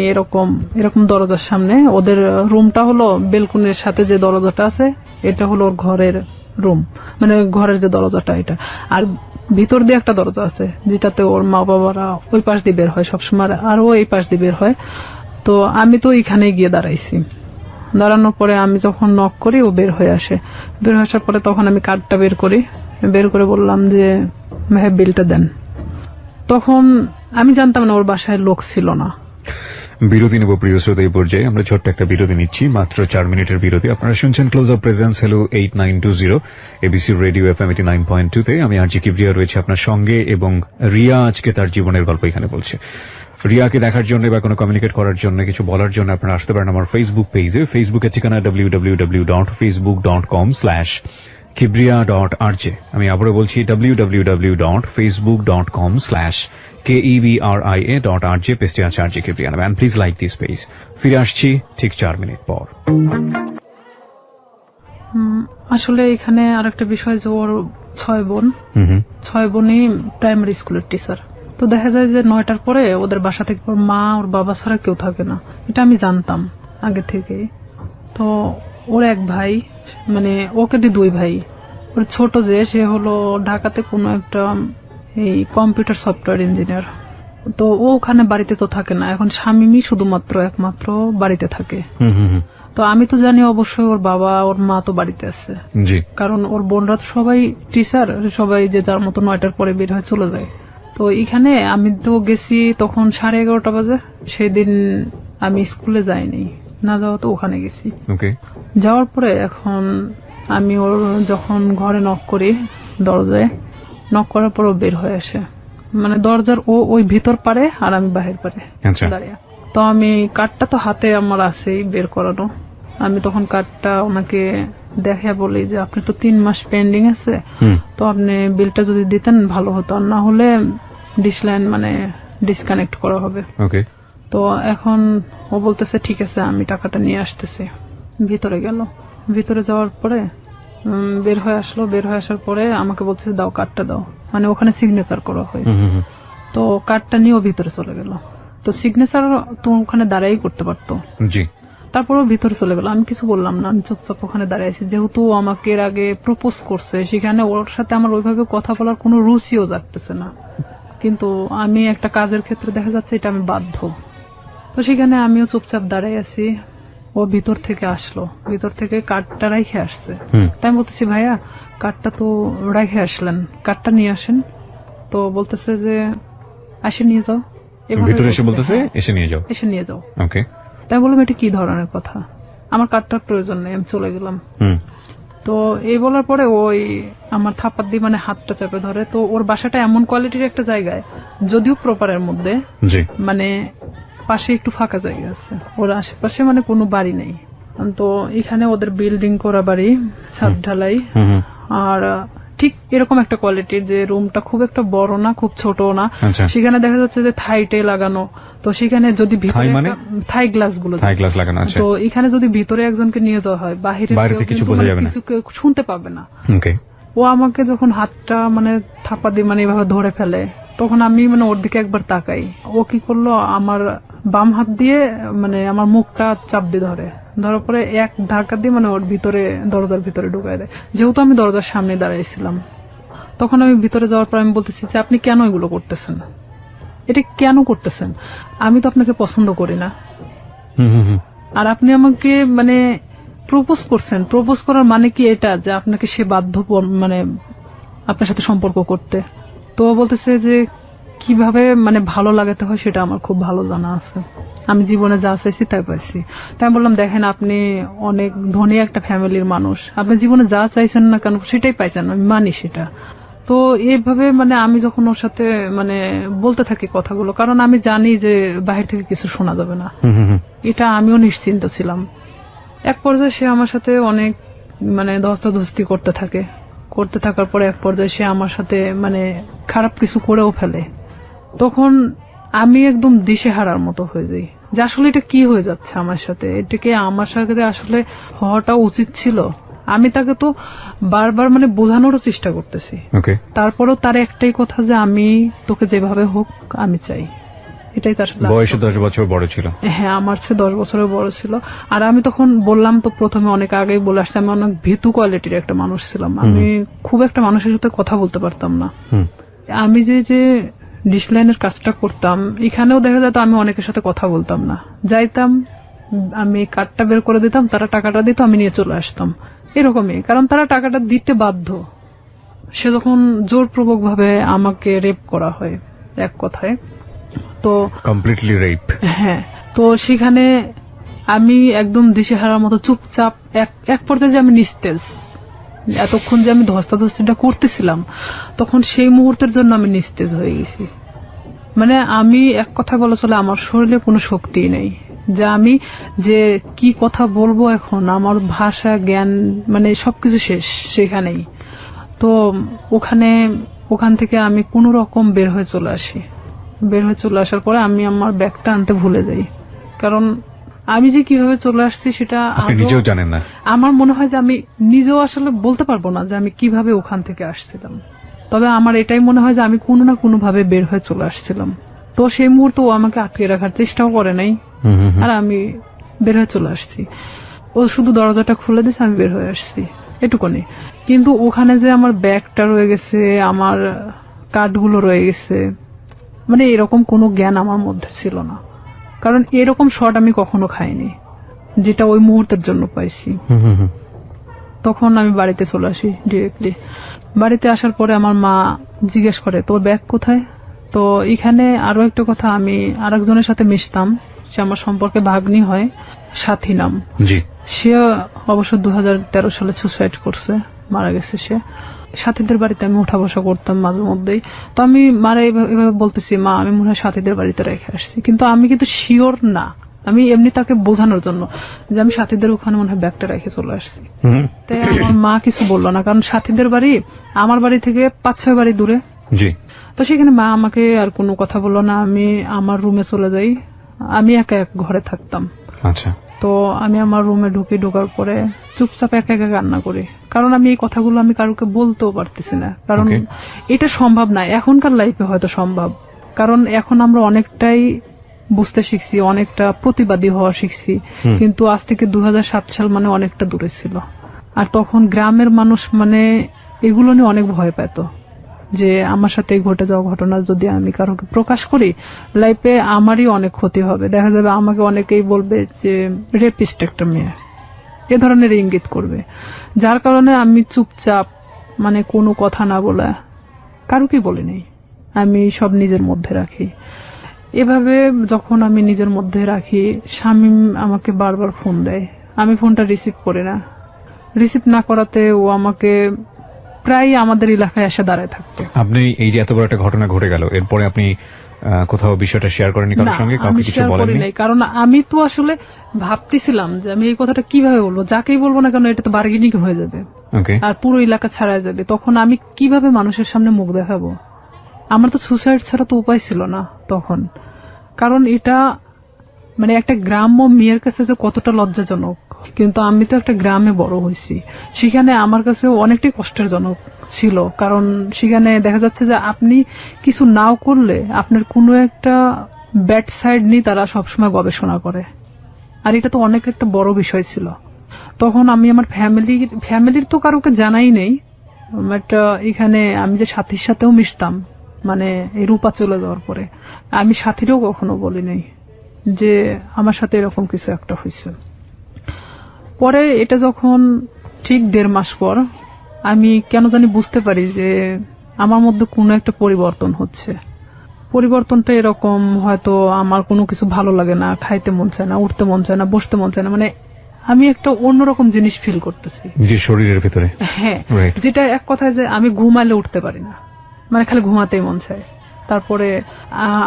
Speaker 1: এরকম দরজার সামনে, ওদের রুমটা হলো বেলকুনির সাথে যে দরজাটা আছে, এটা হলো ওর ঘরের রুম, মানে ঘরের যে দরজাটা এটা, আর ভিতর দিয়ে একটা দরজা আছে যেটাতে ওর মা বাবারা ওই পাশ দিয়ে বের হয় সবসময়, আর ও এই পাশ দিয়ে বের হয়। তো আমি তো এখানে গিয়ে দাঁড়াইছি, দাঁড়ানোর পরে আমি যখন নক করি ও বের হয়ে আসে। বের হয়ে আসার পরে তখন আমি কার্ডটা বের করে বললাম যে ভাই বিলটা দেন। তখন আমি জানতাম না ওর বাসায় লোক ছিল না।
Speaker 2: বিরতি নেব প্রিয় শ্রোতা। এই পর্যায়ে আমরা ছোট্ট একটা বিরতি নিচ্ছি, মাত্র 4 মিনিটের বিরতি। আপনারা শুনছেন close up presence hello 8920 ABC radio FM 89.2 তে। আমি আরজি কিবরিয়া রয়েছে আপনার সঙ্গে, এবং রিয়া আজকে তার জীবনের গল্প এখানে বলছে। রিয়াকে দেখার জন্য বা কোনো কমিউনিকেট করার জন্য, কিছু বলার জন্য আপনারা আসতে পারেন আমার ফেসবুক পেজে। ফেসবুকের ঠিকানা www.facebook.com/kibria.rj। আমি আবারও বলছি www.facebook.com/KEBRIA.RJ, পেজটি আছে আরজে কিবরিয়া নামে। And please like this page. ফিরে আসছি ঠিক 4 মিনিট পর।
Speaker 1: আসলে এখানে আরেকটা বিষয় যে ওর 6 বোন, 6 বোনই প্রাইমারি স্কুলের টিচার। তো দেখা যায় যে 9টার পরে ওদের বাসা থেকে ওর মা ওর বাবা ছাড়া কেউ থাকে না, এটা আমি জানতাম আগে থেকে। তো ওর এক ভাই, মানে ওকে দিয়ে 2 ভাই, ওর ছোট যে সে হলো ঢাকাতে কোনো একটা এই কম্পিউটার সফটওয়্যার ইঞ্জিনিয়ার। তো ও ওখানে বাড়িতে তো থাকে না, এখন স্বামীমই শুধুমাত্র একমাত্র বাড়িতে থাকে। তো আমি তো জানি অবশ্যই ওর বাবা ওর মা তো বাড়িতে আছে, কারণ ওর বোনরা তো সবাই টিচার, সবাই যে যার মতো 9টার পরে বের হয়ে চলে যায়। তো এখানে আমি তো গেছি তখন 11:30 বাজে। সেদিন আমি স্কুলে যাইনি, না যাওয়া তো ওখানে গেছি। যাওয়ার পরে এখন আমি ওর যখন ঘরে নক করি, দরজায় নক করার পর ও বের হয়ে আসে, মানে দরজার ওই ভিতর পারে আর আমি বাহির পারে দাঁড়িয়ে। তো আমি কার্ডটা তো হাতে আমার আছেই বের করানো, আমি তখন কার্ডটা ওনাকে দেখে বলি যে আপনি তো 3 মাস পেন্ডিং আছে, তো আপনি বিলটা যদি দিতেন ভালো হতো, না হলে ডিসলাইন মানে ডিসকানেক্ট করা হবে। তো এখন ও বলতেছে ঠিক আছে আমি টাকাটা নিয়ে আসতেছি। ভিতরে গেল, ভিতরে যাওয়ার পরে বের হয়ে আসলো, বের হয়ে আসার পরে আমাকে বলতেছে দাও কার্ডটা দাও, মানে ওখানে সিগনেচার করা হয়। তো কার্ডটা নিয়ে ও ভিতরে চলে গেল। তো সিগনেচার তো ওখানে দাঁড়াই করতে পারতো, তারপরও ভিতরে চলে গেল। আমি কিছু বললাম না, আমি চুপচাপ ওখানে দাঁড়াইছি। যেহেতু আমাকে এর আগে প্রপোজ করছে, সেখানে ওর সাথে আমার ওইভাবে কথা বলার কোনো রুচিও জাগতেছে না, কিন্তু আমি একটা কাজের ক্ষেত্রে দেখা যাচ্ছে এটা আমি বাধ্য। তো সেখানে আমিও চুপচাপ দাঁড়াই আছি। ও ভিতর থেকে আসলো, ভিতর থেকে কার্ডটা রেখে আসছে। তাই আমি বলতেছি ভাইয়া কার্ডটা তো রেখে আসলেন, কার্ডটা নিয়ে আসেন। তো বলতেছে যে আসে নিয়ে যাও।
Speaker 2: ভিতরে এসে বলতেছে এসে নিয়ে যাও।
Speaker 1: তাই বললাম এটা কি ধরনের কথা, আমার কার্ডটার প্রয়োজন নেই, আমি চলে গেলাম। তো এই বলার পরে ওই আমার থাপ্পড় দিয়ে মানে হাতটা চেপে ধরে। তো ওর বাসাটা এমন কোয়ালিটির একটা জায়গায়, যদিও প্রপারের মধ্যে, মানে পাশে একটু ফাঁকা জায়গা আছে, ওর আশেপাশে মানে কোনো বাড়ি নেই। তো এখানে ওদের বিল্ডিং করা বাড়ি, ছাদ ঢালাই, আর ঠিক এরকম একটা কোয়ালিটির যে রুমটা খুব একটা বড় না খুব ছোট না। সেখানে দেখা যাচ্ছে যে থাইটে লাগানো। তো সেখানে যদি ভিতরে থাই গ্লাস গুলো লাগানো, তো এখানে যদি ভিতরে একজনকে নিয়ে যাওয়া হয় বাহিরে কিছু শুনতে পাবে না। ও আমাকে যখন হাতটা মানে থাপা দিয়ে মানে এভাবে ধরে ফেলে, তখন আমি মানে ওর দিকে একবার তাকাই। ও কি করলো, আমার বাম হাত দিয়ে মানে আমার মুখটা চাপ দিয়ে ধরার পরে এক ধাক্কা দিয়ে মানে ওর ভিতরে দরজার ভিতরে ঢুকাই দেয়। যেহেতু আমি দরজার সামনে দাঁড়াইছিলাম, তখন আমি ভিতরে যাওয়ার পর আমি বলতেছি যে আপনি কেন এগুলো করতেছেন, এটা কেন করতেছেন? আমি তো আপনাকে পছন্দ করি না, আর আপনি আমাকে মানে প্রপোজ করছেন। প্রপোজ করার মানে কি এটা যে আপনাকে সে বাধ্য মানে আপনার সাথে সম্পর্ক করতে? তো বলতেছে যে কিভাবে মানে ভালো লাগাতে হয় সেটা আমার খুব ভালো জানা আছে, আমি জীবনে যা চাইছি তাই পাইছি। তাই আমি বললাম, দেখেন আপনি অনেক ধনী একটা ফ্যামিলির মানুষ, আপনি জীবনে যা চাইছেন না কেন সেটাই পাইছেন, আমি মানি সেটা। তো এইভাবে মানে আমি যখন ওর সাথে মানে বলতে থাকি কথাগুলো, কারণ আমি জানি যে বাহির থেকে কিছু শোনা যাবে না, এটা আমিও নিশ্চিন্ত ছিলাম। এক পর্যায়ে সে আমার সাথে অনেক মানে ধস্তাধস্তি করতে থাকার পরে এক পর্যায়ে সে আমার সাথে মানে খারাপ কিছু করেও ফেলে। তখন আমি একদম দিশেহারার মতো হয়ে যাই যে আসলে এটা কি হয়ে যাচ্ছে আমার সাথে, এটাকে আমার সাথে আসলে হওয়াটা উচিত ছিল। আমি তাকে তো বারবার মানে বোঝানোরও চেষ্টা করতেছি, তারপরেও তার একটাই কথা যে আমি তোকে যেভাবে হোক আমি চাই, এটাই তার সাথে।
Speaker 2: বয়সে 10 বছর বড় ছিল।
Speaker 1: হ্যাঁ, আমার চেয়ে 10 বছরের বড় ছিল। আর আমি তখন বললাম তো প্রথমে অনেক আগেই বলে আসছি, আমি অনেক ভীতু কোয়ালিটির একটা মানুষ ছিলাম, আমি খুব একটা মানুষের সাথে কথা বলতে পারতাম না। আমি যে ডিসলাইনের কাজটা করতাম, এখানেও দেখা যেত আমি অনেকের সাথে কথা বলতাম না, যাইতাম আমি কার্ডটা বের করে দিতাম, তারা টাকাটা দিত, আমি নিয়ে চলে আসতাম, এরকমই। কারণ তারা টাকাটা দিতে বাধ্য। সে যখন জোরপূর্বক ভাবে আমাকে রেপ করা হয় এক কথায়, তো
Speaker 2: কমপ্লিটলি রেপ।
Speaker 1: হ্যাঁ, তো সেখানে আমি একদম দিশেহারার মতো চুপচাপ, এক পর্যায়ে যে আমি নিস্তেজ, এতক্ষণ যে আমি ধস্তাধস্তিটা করতেছিলাম তখন সেই মুহূর্তের জন্য আমি নিস্তেজ হয়ে গেছি। মানে আমি এক কথা বলা চলে আমার শরীরে কোনো শক্তিই নেই, যে আমি যে কি কথা বলবো এখন, আমার ভাষা জ্ঞান মানে সবকিছু শেষ সেখানেই। তো ওখান থেকে আমি কোনো রকম বের হয়ে চলে আসি। বের হয়ে চলে আসার পরে আমি আমার ব্যাগটা আনতে ভুলে যাই, কারণ আমি যে কিভাবে চলে আসছি সেটা
Speaker 2: নিজেও জানেন না।
Speaker 1: আমার মনে হয় যে আমি নিজেও আসলে বলতে পারবো না যে আমি কিভাবে ওখান থেকে আসছিলাম, তবে আমার এটাই মনে হয় যে আমি কোনো না কোনো ভাবে বের হয়ে চলে আসছিলাম। তো সেই মুহূর্তে ও আমাকে আটকে রাখার চেষ্টাও করে নাই, আর আমি বের হয়ে চলে আসছি। ও শুধু দরজাটা খুলে দিয়েছে, আমি বের হয়ে আসছি, এটুকুনি। কিন্তু ওখানে যে আমার ব্যাগটা রয়ে গেছে, আমার কার্ডগুলো রয়ে গেছে, মানে এরকম কোনো জ্ঞান আমার মধ্যে ছিল না, কারণ এরকম শট আমি কখনো খাইনি যেটা ওই মুহূর্তের জন্য পাইছি। তখন আমি বাড়িতে চলে আসি ডিরেক্টলি। বাড়িতে আসার পরে আমার মা জিজ্ঞেস করে তোর ব্যাগ কোথায়। তো এখানে আরো একটা কথা, আমি আরেকজনের সাথে মিশতাম, সে আমার সম্পর্কে ভাগ্নি হয়, সাথী নাম। সে অবশ্য 2013 সালে সুসাইড করছে, মারা গেছে সে। সাথীদের বাড়িতে আমি উঠা বসা করতাম মাঝে মধ্যেই। তো আমি মারা এভাবে বলতেছি, মা আমি মনে হয় সাথীদের বাড়িতে রেখে আসছি, কিন্তু আমি কিন্তু শিওর না, আমি এমনি তাকে বোঝানোর জন্য যে আমি সাথীদের ওখানে মনে হয় ব্যাগটা রেখে চলে আসছি। তাই আমার মা কিছু বললো না, কারণ সাথীদের বাড়ি আমার বাড়ি থেকে 5-6 বাড়ি দূরে। তো সেখানে মা আমাকে আর কোনো কথা বললো না, আমি আমার রুমে চলে যাই। আমি একা এক ঘরে থাকতাম।
Speaker 2: আচ্ছা।
Speaker 1: তো আমি আমার রুমে ঢোকার পরে চুপচাপ একা একা কান্না করি, কারণ আমি এই কথাগুলো আমি কারোকে বলতেও পারতেছি না, কারণ এটা সম্ভব না। এখনকার লাইফে হয়তো সম্ভব, কারণ এখন আমরা অনেকটাই বুঝতে শিখছি, অনেকটা প্রতিবাদী হওয়া শিখছি, কিন্তু আজ থেকে 2007 সাল মানে অনেকটা দূরে ছিল। আর তখন গ্রামের মানুষ মানে এগুলো নিয়ে অনেক ভয় পেত, যে আমার সাথে ঘটে যাওয়া ঘটনা যদি আমি কারোকে প্রকাশ করি, লাইফে আমারই অনেক ক্ষতি হবে, দেখা যাবে আমাকে অনেকেই বলবে যে রেপিস্ট একটা মেয়ে, এ ধরনের ইঙ্গিত করবে। যার কারণে আমি চুপচাপ মানে কোনো কথা না বলে কারোকে বলিনি, আমি সব নিজের মধ্যে রাখি। এভাবে যখন আমি নিজের মধ্যে রাখি, শামীম আমাকে বারবার ফোন দেয়, আমি ফোনটা রিসিভ করি না। রিসিভ না করাতে ও আমাকে প্রায় আমাদের এলাকায় এসে দাঁড়ায় থাকতো। আপনি
Speaker 2: এই যে এত বড় একটা ঘটনা ঘটে গেল, এরপরে আপনি কোথাও বিষয়টা শেয়ার করেননি কারোর সঙ্গে? কাউকে কিছু বলেননি?
Speaker 1: কারণ আমি তো আসলে ভাবতেছিলাম যে আমি এই কথাটা কিভাবে বলবো, যাকেই বলবো না কেন এটা তো বার্গেনিং হয়ে যাবে আর পুরো এলাকা ছাড়াই যাবে। তখন আমি কিভাবে মানুষের সামনে মুখ দেখাবো? আমার তো সুসাইড ছাড়া তো উপায় ছিল না তখন, কারণ এটা মানে একটা গ্রাম্য মেয়ের কাছে যে কতটা লজ্জাজনক। কিন্তু আমি তো একটা গ্রামে বড় হয়েছি, সেখানে আমার কাছে অনেকটাই কষ্টের জনক ছিল, কারণ সেখানে দেখা যাচ্ছে যে আপনি কিছু নাও করলে আপনার কোনো একটা ব্যাড সাইড নিয়ে তারা সবসময় গবেষণা করে, আর এটা তো অনেক একটা বড় বিষয় ছিল। তখন আমি আমার ফ্যামিলির তো কারোকে জানাই নেই, বাট এখানে আমি যে সাথীর সাথেও মিশতাম, মানে এই রূপা চলে যাওয়ার পরে আমি সাথীরও কখনো বলি নাই যে আমার সাথে এরকম কিছু একটা হয়েছে। পরে এটা যখন ঠিক 1.5 মাস পর আমি কেন জানি বুঝতে পারি যে আমার মধ্যে কোনো একটা পরিবর্তন হচ্ছে। পরিবর্তনটা এরকম, হয়তো আমার কোনো কিছু ভালো লাগে না, খাইতে মন চায় না, উঠতে মন চায় না, বসতে মন চায় না, মানে আমি একটা অন্যরকম জিনিস ফিল করতেছি
Speaker 2: নিজের শরীরের ভিতরে।
Speaker 1: হ্যাঁ, যেটা এক কথায় যে আমি ঘুমালে উঠতে পারি না, মানে খালি ঘুমাতেই মন চায়। তারপরে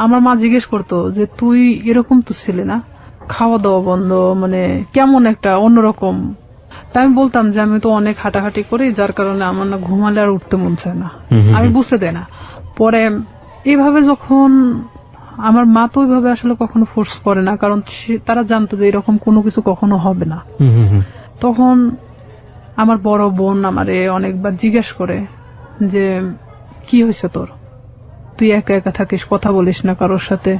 Speaker 1: আমার মা জিজ্ঞেস করতো যে তুই এরকম তো ছিলি না, খাওয়া দাওয়া বন্ধ, মানে কেমন একটা অন্যরকম। তাই আমি বলতাম যে আমি তো অনেক হাঁটাহাঁটি করি, যার কারণে আমার না ঘুমালে আর উঠতে মন চায় না, আমি বুঝতে দেয় না। পরে এইভাবে যখন আমার মা তো ওইভাবে আসলে কখনো ফোর্স করে না, কারণ তারা জানতো যে এরকম কোনো কিছু কখনো হবে না। তখন আমার বড় বোন আমারে অনেকবার জিজ্ঞেস করে যে কি হয়েছে তোর, তুই একা একা থাকিস, কথা বলিস না কারোর সাথে,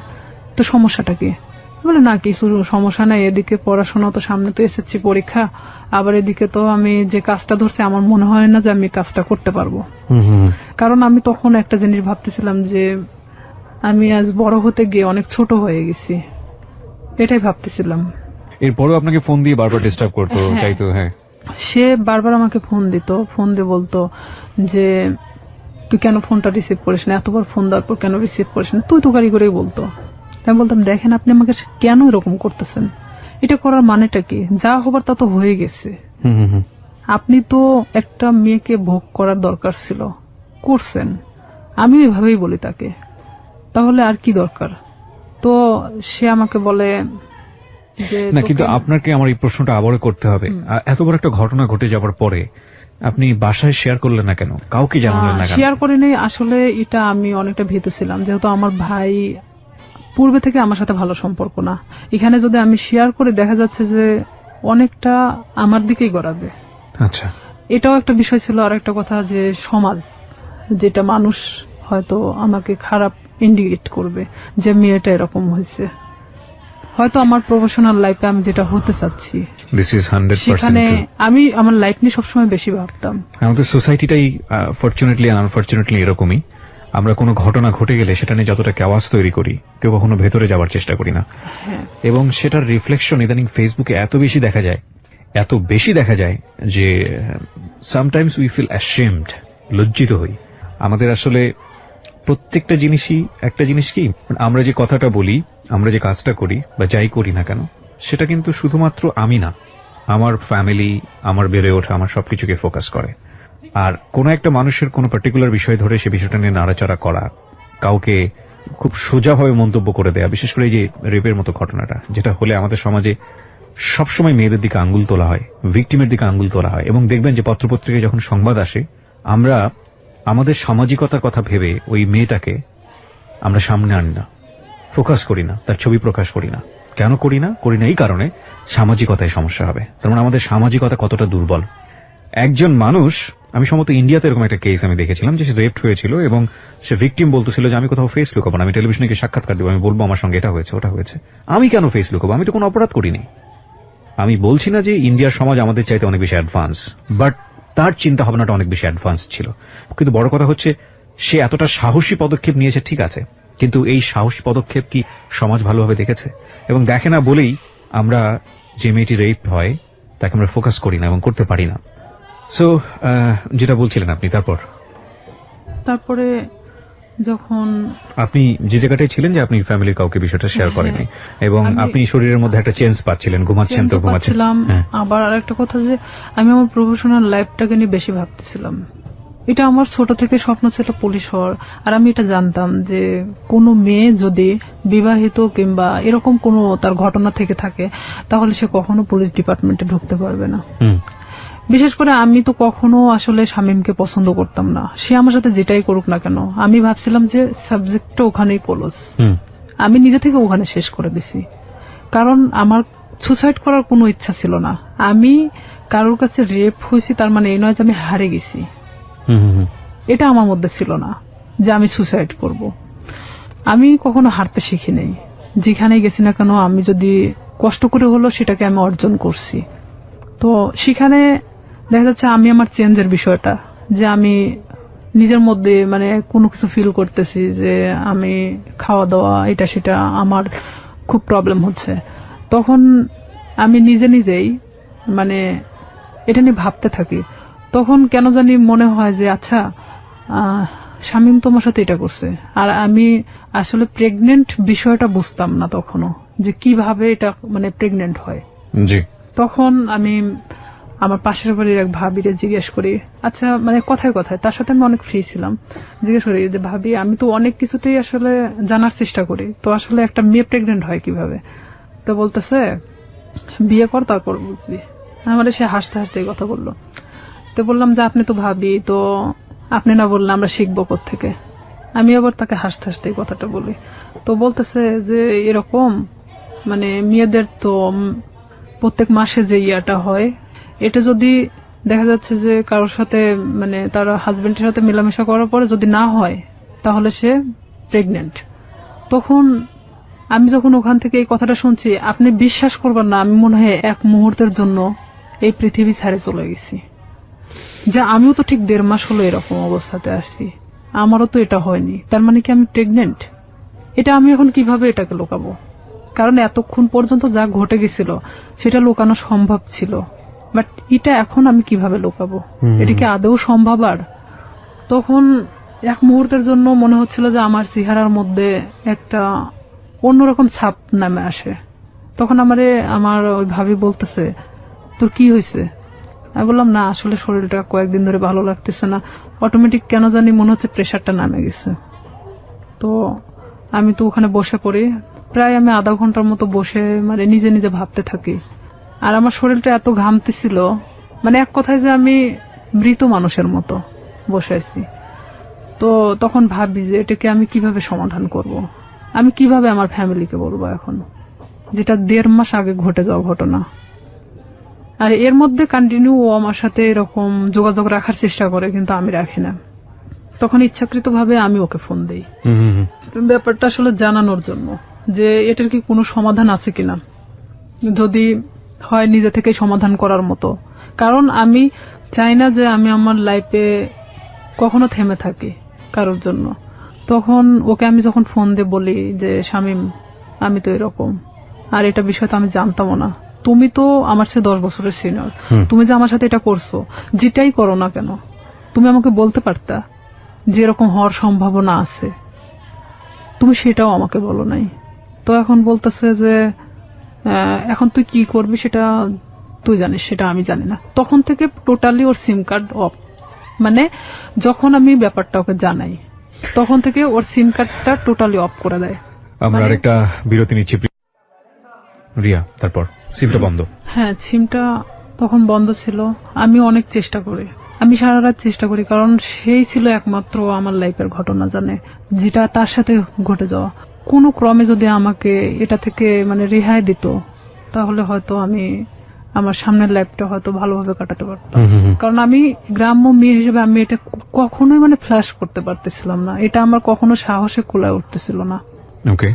Speaker 1: তো সমস্যাটা কি? বলে না কিছু সমস্যা নাই, এদিকে পড়াশোনা তো সামনে, তো এসএসসি পরীক্ষা, আবার এদিকে তো আমি যে কাজটা ধরছি আমার মনে হয় না যে আমি কাজটা করতে পারবো। কারণ আমি তখন একটা জিনিস ভাবতেছিলাম যে আমি আজ বড় হতে গিয়ে অনেক ছোট হয়ে গেছি, এটাই ভাবতেছিলাম।
Speaker 2: এরপরও আপনাকে ফোন দিয়ে বারবার ডিস্টার্ব করতো, চাইতো? হ্যাঁ,
Speaker 1: সে বারবার আমাকে ফোন দিত, ফোন দিয়ে বলতো যে তুই কেন ফোনটা রিসিভ করিস না, এতবার ফোন দেওয়ার পর কেন রিসিভ করিস না, তুই তো গাড়ি করেই বলতো। আমি বলতাম দেখেন আপনি আমাকে কেন এরকম করতেছেন, এটা করার মানেটা কি, যা হবার তা তো হয়ে গেছে, আপনি তো একটা মেয়েকে ভোগ করার দরকার ছিল, করছেন। আমি এভাবেই বলি তাকে, তাহলে আর কি দরকার? তো সে আমাকে বলে যে
Speaker 2: না, কিন্তু আপনাকে আমার এই প্রশ্নটা আবারও করতে হবে, এত বড় একটা ঘটনা ঘটে যাবার পরে আপনি বাসায় শেয়ার করলেন না কেন, কাউকে জানালেন না কেন?
Speaker 1: শেয়ার করিনি, আসলে এটা আমি অনেকটা ভীত ছিলাম, যেহেতু আমার ভাই পূর্বে থেকে আমার সাথে ভালো সম্পর্ক না, এখানে যদি আমি শেয়ার করে দেখা যাচ্ছে যে অনেকটা আমার দিকেই গড়াবে।
Speaker 2: আচ্ছা,
Speaker 1: এটাও একটা বিষয় ছিল। আর একটা কথা যে সমাজ, যেটা মানুষ হয়তো আমাকে খারাপ ইন্ডিকেট করবে যে মেয়েটা এরকম হয়েছে, হয়তো আমার প্রফেশনাল লাইফে আমি যেটা হতে চাচ্ছি সেখানে আমি আমার লাইফ নিয়ে সবসময় বেশি ভাবতাম।
Speaker 2: আমাদের সোসাইটিটাই ফরচুনেটলি আর আনফরচুনেটলি এরকমই, আমরা কোনো ঘটনা ঘটে গেলে সেটা নিয়ে যতটা আওয়াজ তৈরি করি, কেউ কখনো ভেতরে যাওয়ার চেষ্টা করি না। এবং সেটার রিফ্লেকশন ইদানিং ফেসবুকে এত বেশি দেখা যায় যে সামটাইমস উই ফিল অ্যাশেমড, লজ্জিত হই। আমাদের আসলে প্রত্যেকটা জিনিসই একটা জিনিস কি, আমরা যে কথাটা বলি, আমরা যে কাজটা করি বা যাই করি না কেন, সেটা কিন্তু শুধুমাত্র আমি না, আমার ফ্যামিলি, আমার বেড়ে ওঠা, আমার সবকিছুকে ফোকাস করে। আর কোন একটা মানুষের কোন পার্টিকুলার বিষয় ধরে সে বিষয়টা নিয়ে নাড়াচাড়া করা, কাউকে খুব সোজাভাবে মন্তব্য করে দেয়া, বিশেষ করে এই যে রেপের মতো ঘটনাটা, যেটা হলে আমাদের সমাজে সবসময় মেয়েদের দিকে আঙ্গুল তোলা হয়, ভিকটিমের দিকে আঙ্গুল তোলা হয়। এবং দেখবেন যে পত্রপত্রিকায় যখন সংবাদ আসে, আমরা আমাদের সামাজিকতার কথা ভেবে ওই মেয়েটাকে আমরা সামনে আনি না, ফোকাস করি না, তার ছবি প্রকাশ করি না। কেন করি না এই কারণে সামাজিকতায় সমস্যা হবে। তার মানে আমাদের সামাজিকতা কতটা দুর্বল। একজন মানুষ, আমি সম্ভবত ইন্ডিয়াতে এরকম একটা কেস আমি দেখেছিলাম যে সে রেপড হয়েছিল এবং সে ভিকটিম বলতেছিল যে আমি কোথাও ফেস লুকাবো না, আমি টেলিভিশনে গিয়ে সাক্ষাৎকার দেবো, আমি বলবো আমার সঙ্গে এটা হয়েছে ওটা হয়েছে। আমি কেন ফেস লুকাবো, আমি তো কোনো অপরাধ করিনি। আমি বলছি না যে ইন্ডিয়ার সমাজ আমাদের চাইতে অনেক বেশি অ্যাডভান্স, বাট তার চিন্তা ভাবনাটা অনেক বেশি অ্যাডভান্স ছিল। কিন্তু বড় কথা হচ্ছে সে এতটা সাহসী পদক্ষেপ নিয়েছে, ঠিক আছে, কিন্তু এই সাহসী পদক্ষেপ কি সমাজ ভালোভাবে দেখেছে? এবং দেখে না বলেই আমরা যে মেয়েটি রেপ হয় তাকে আমরা ফোকাস করি না এবং করতে পারি না। সো যেটা বলছিলেন আপনি, তারপরে
Speaker 1: যখন
Speaker 2: আপনি যে জায়গাটায় ছিলেন যে আপনি ফ্যামিলির কাউকে বিষয়টা শেয়ার করেননি এবং আপনি শরীরের মধ্যে একটা চেঞ্জ পাচ্ছিলেন, ঘুমাচ্ছেন তো ঘুমাচ্ছিলাম।
Speaker 1: আবার আরেকটা কথা যে আমি আমার প্রফেশনাল লাইফটাকে নিয়ে বেশি ভাবতেছিলাম। এটা আমার ছোট থেকে স্বপ্ন ছিল পুলিশ হওয়ার। আর আমি এটা জানতাম যে কোনো মেয়ে যদি বিবাহিত কিংবা এরকম কোনো তার ঘটনা থেকে থাকে তাহলে সে কখনো পুলিশ ডিপার্টমেন্টে ঢুকতে পারবে না। বিশেষ করে আমি তো কখনো আসলে শামীমকে পছন্দ করতাম না, সে আমার সাথে যেটাই করুক না কেন। আমি ভাবছিলাম যে সাবজেক্টটা ওখানেই ক্লোজ, আমি নিজে থেকে ওখানে শেষ করে দিছি। কারণ আমার সুসাইড করার কোনো ইচ্ছা ছিল না। আমি কারোর কাছে রেপ হয়েছি তার মানে এই নয় যে আমি হারে গেছি, এটা আমার মধ্যে ছিল না যে আমি সুসাইড করব। আমি কখনো হারতে শিখি নাই, যেখানে গেছি না কেন আমি যদি কষ্ট করে হলো সেটাকে আমি অর্জন করছি। তো সেখানে দেখা যাচ্ছে আমি আমার চেঞ্জের বিষয়টা, যে আমি নিজের মধ্যে মানে কোনো কিছু ফিল করতেছি যে আমি খাওয়া দাওয়া এটা সেটা আমার খুব প্রবলেম হচ্ছে, তখন আমি নিজেই মানে এটা নিয়ে ভাবতে থাকি। তখন কেন জানি মনে হয় যে আচ্ছা শামীম তোমার সাথে এটা করছে, আর আমি আসলে প্রেগনেন্ট বিষয়টা বুঝতাম না তখনও, যে কিভাবে এটা মানে প্রেগনেন্ট হয়।
Speaker 2: জি।
Speaker 1: তখন আমি আমার পাশের বাড়ির এক ভাবিরে জিজ্ঞেস করি, আচ্ছা মানে কথায় কথায়, তার সাথে আমি অনেক ফ্রি ছিলাম, জিজ্ঞেস করি যে ভাবি আমি তো অনেক কিছুতেই আসলে জানার চেষ্টা করি, তো আসলে একটা মেয়ে প্রেগনেন্ট হয় কিভাবে? তো বলতেছে বিয়ে কর তারপর বুঝবি। আমার সে হাসতে হাসতে এই কথা বললো। তো বললাম যে আপনি তো ভাবি, তো আপনি না বললে আমরা শিখবো কোত্থেকে? আমি আবার তাকে হাসতে হাসতে এই কথাটা বলি। তো বলতেছে যে এরকম মানে মেয়েদের তো প্রত্যেক মাসে যে ইয়াটা হয়, এটা যদি দেখা যাচ্ছে যে কারোর সাথে মানে তার হাজবেন্ডের সাথে মেলামেশা করার পরে যদি না হয় তাহলে সে প্রেগনেন্ট। তখন আমি যখন ওখান থেকে এই কথাটা শুনছি, আপনি বিশ্বাস করবেন না, আমি মনে হয় এক মুহূর্তের জন্য এই পৃথিবী ছেড়ে চলে গেছি। যা আমিও তো ঠিক 1.5 মাস হলো এরকম অবস্থাতে আসছি, আমারও তো এটা হয়নি, তার মানে কি আমি প্রেগনেন্ট? এটা আমি এখন কিভাবে এটাকে লুকাবো? কারণ এতক্ষণ পর্যন্ত যা ঘটে গেছিল সেটা লুকানো সম্ভব ছিল, বাট এটা এখন আমি কিভাবে লুকাবো? এটা কি আদৌ সম্ভব? আর তখন এক মুহূর্তের জন্য মনে হচ্ছিল যে আমার চেহারার মধ্যে একটা অন্যরকম ছাপ নামে আসে। তখন আমার ওই ভাবি বলতেছে তোর কি হয়েছে? আমি বললাম না আসলে শরীরটা কয়েকদিন ধরে ভালো লাগতেছে না, অটোমেটিক কেন জানি মনে হচ্ছে প্রেশারটা নামে গেছে। তো আমি তো ওখানে বসে পড়ি, প্রায় আমি আধা ঘন্টার মতো বসে মানে নিজে ভাবতে থাকি। আর আমার শরীরটা এত ঘামতেছিল, মানে এক কথায় যে আমি মৃত মানুষের মতো বসে আছি। তো তখন ভাবি যে এটাকে আমি কিভাবে সমাধান করব, আমি কিভাবে আমার ফ্যামিলিকে বলবো এখন, যেটা 1.5 মাস আগে ঘটে যাওয়া ঘটনা। আর এর মধ্যে কন্টিনিউ ও আমার সাথে এরকম যোগাযোগ রাখার চেষ্টা করে, কিন্তু আমি রাখি না। তখন ইচ্ছাকৃতভাবে আমি ওকে ফোন দেই ব্যাপারটা আসলে জানানোর জন্য যে এটার কি কোনো সমাধান আছে কিনা, যদি হয় নিজে থেকে সমাধান করার মতো। কারণ আমি চাই না যে আমি আমার লাইফে কখনো থেমে থাকি কারোর জন্য। তখন ওকে আমি যখন ফোন দিয়ে বলি যে শামীম আমি তো এরকম, আর এটা বিষয় তো আমি জানতামও না, তুমি তো আমার চেয়ে 10 বছরের সিনিয়র, তুমি যে আমার সাথে এটা করছো, যেটাই করো না কেন তুমি আমাকে বলতে পারতা যে এরকম হওয়ার সম্ভাবনা আছে, তুমি সেটাও আমাকে বলো নাই। তো এখন বলতেছে যে এখন তুই কি করবি সেটা তুই জানিস, সেটা আমি জানি না। তখন থেকে totally or SIM card of, মানে যখন আমি ব্যাপারটা ওকে জানাই তখন থেকে ওর সিম কার্ডটা টোটালি অফ করে দেয়।
Speaker 2: আমরা আরেকটা বিরতি নিচ্ছি রিয়া, তারপর সিমটা বন্ধ।
Speaker 1: হ্যাঁ, সিমটা তখন বন্ধ ছিল। আমি অনেক চেষ্টা করি, আমি সারা রাত চেষ্টা করি, কারণ সেই ছিল একমাত্র আমার লাইফের ঘটনা জানে, যেটা তার সাথে ঘটে যাওয়া। কোনো ক্রমে যদি আমাকে এটা থেকে মানে রেহাই দিত তাহলে হয়তো আমি আমার সামনের লাইফটা হয়তো ভালোভাবে কাটাতে পারতাম। কারণ আমি গ্রাম্য মেয়ে হিসেবে আমি এটা কখনোই মানে ফ্ল্যাশ করতে পারতেছিলাম না, এটা আমার কখনো সাহসে কুলায় উঠতেছিল না।
Speaker 2: ওকে,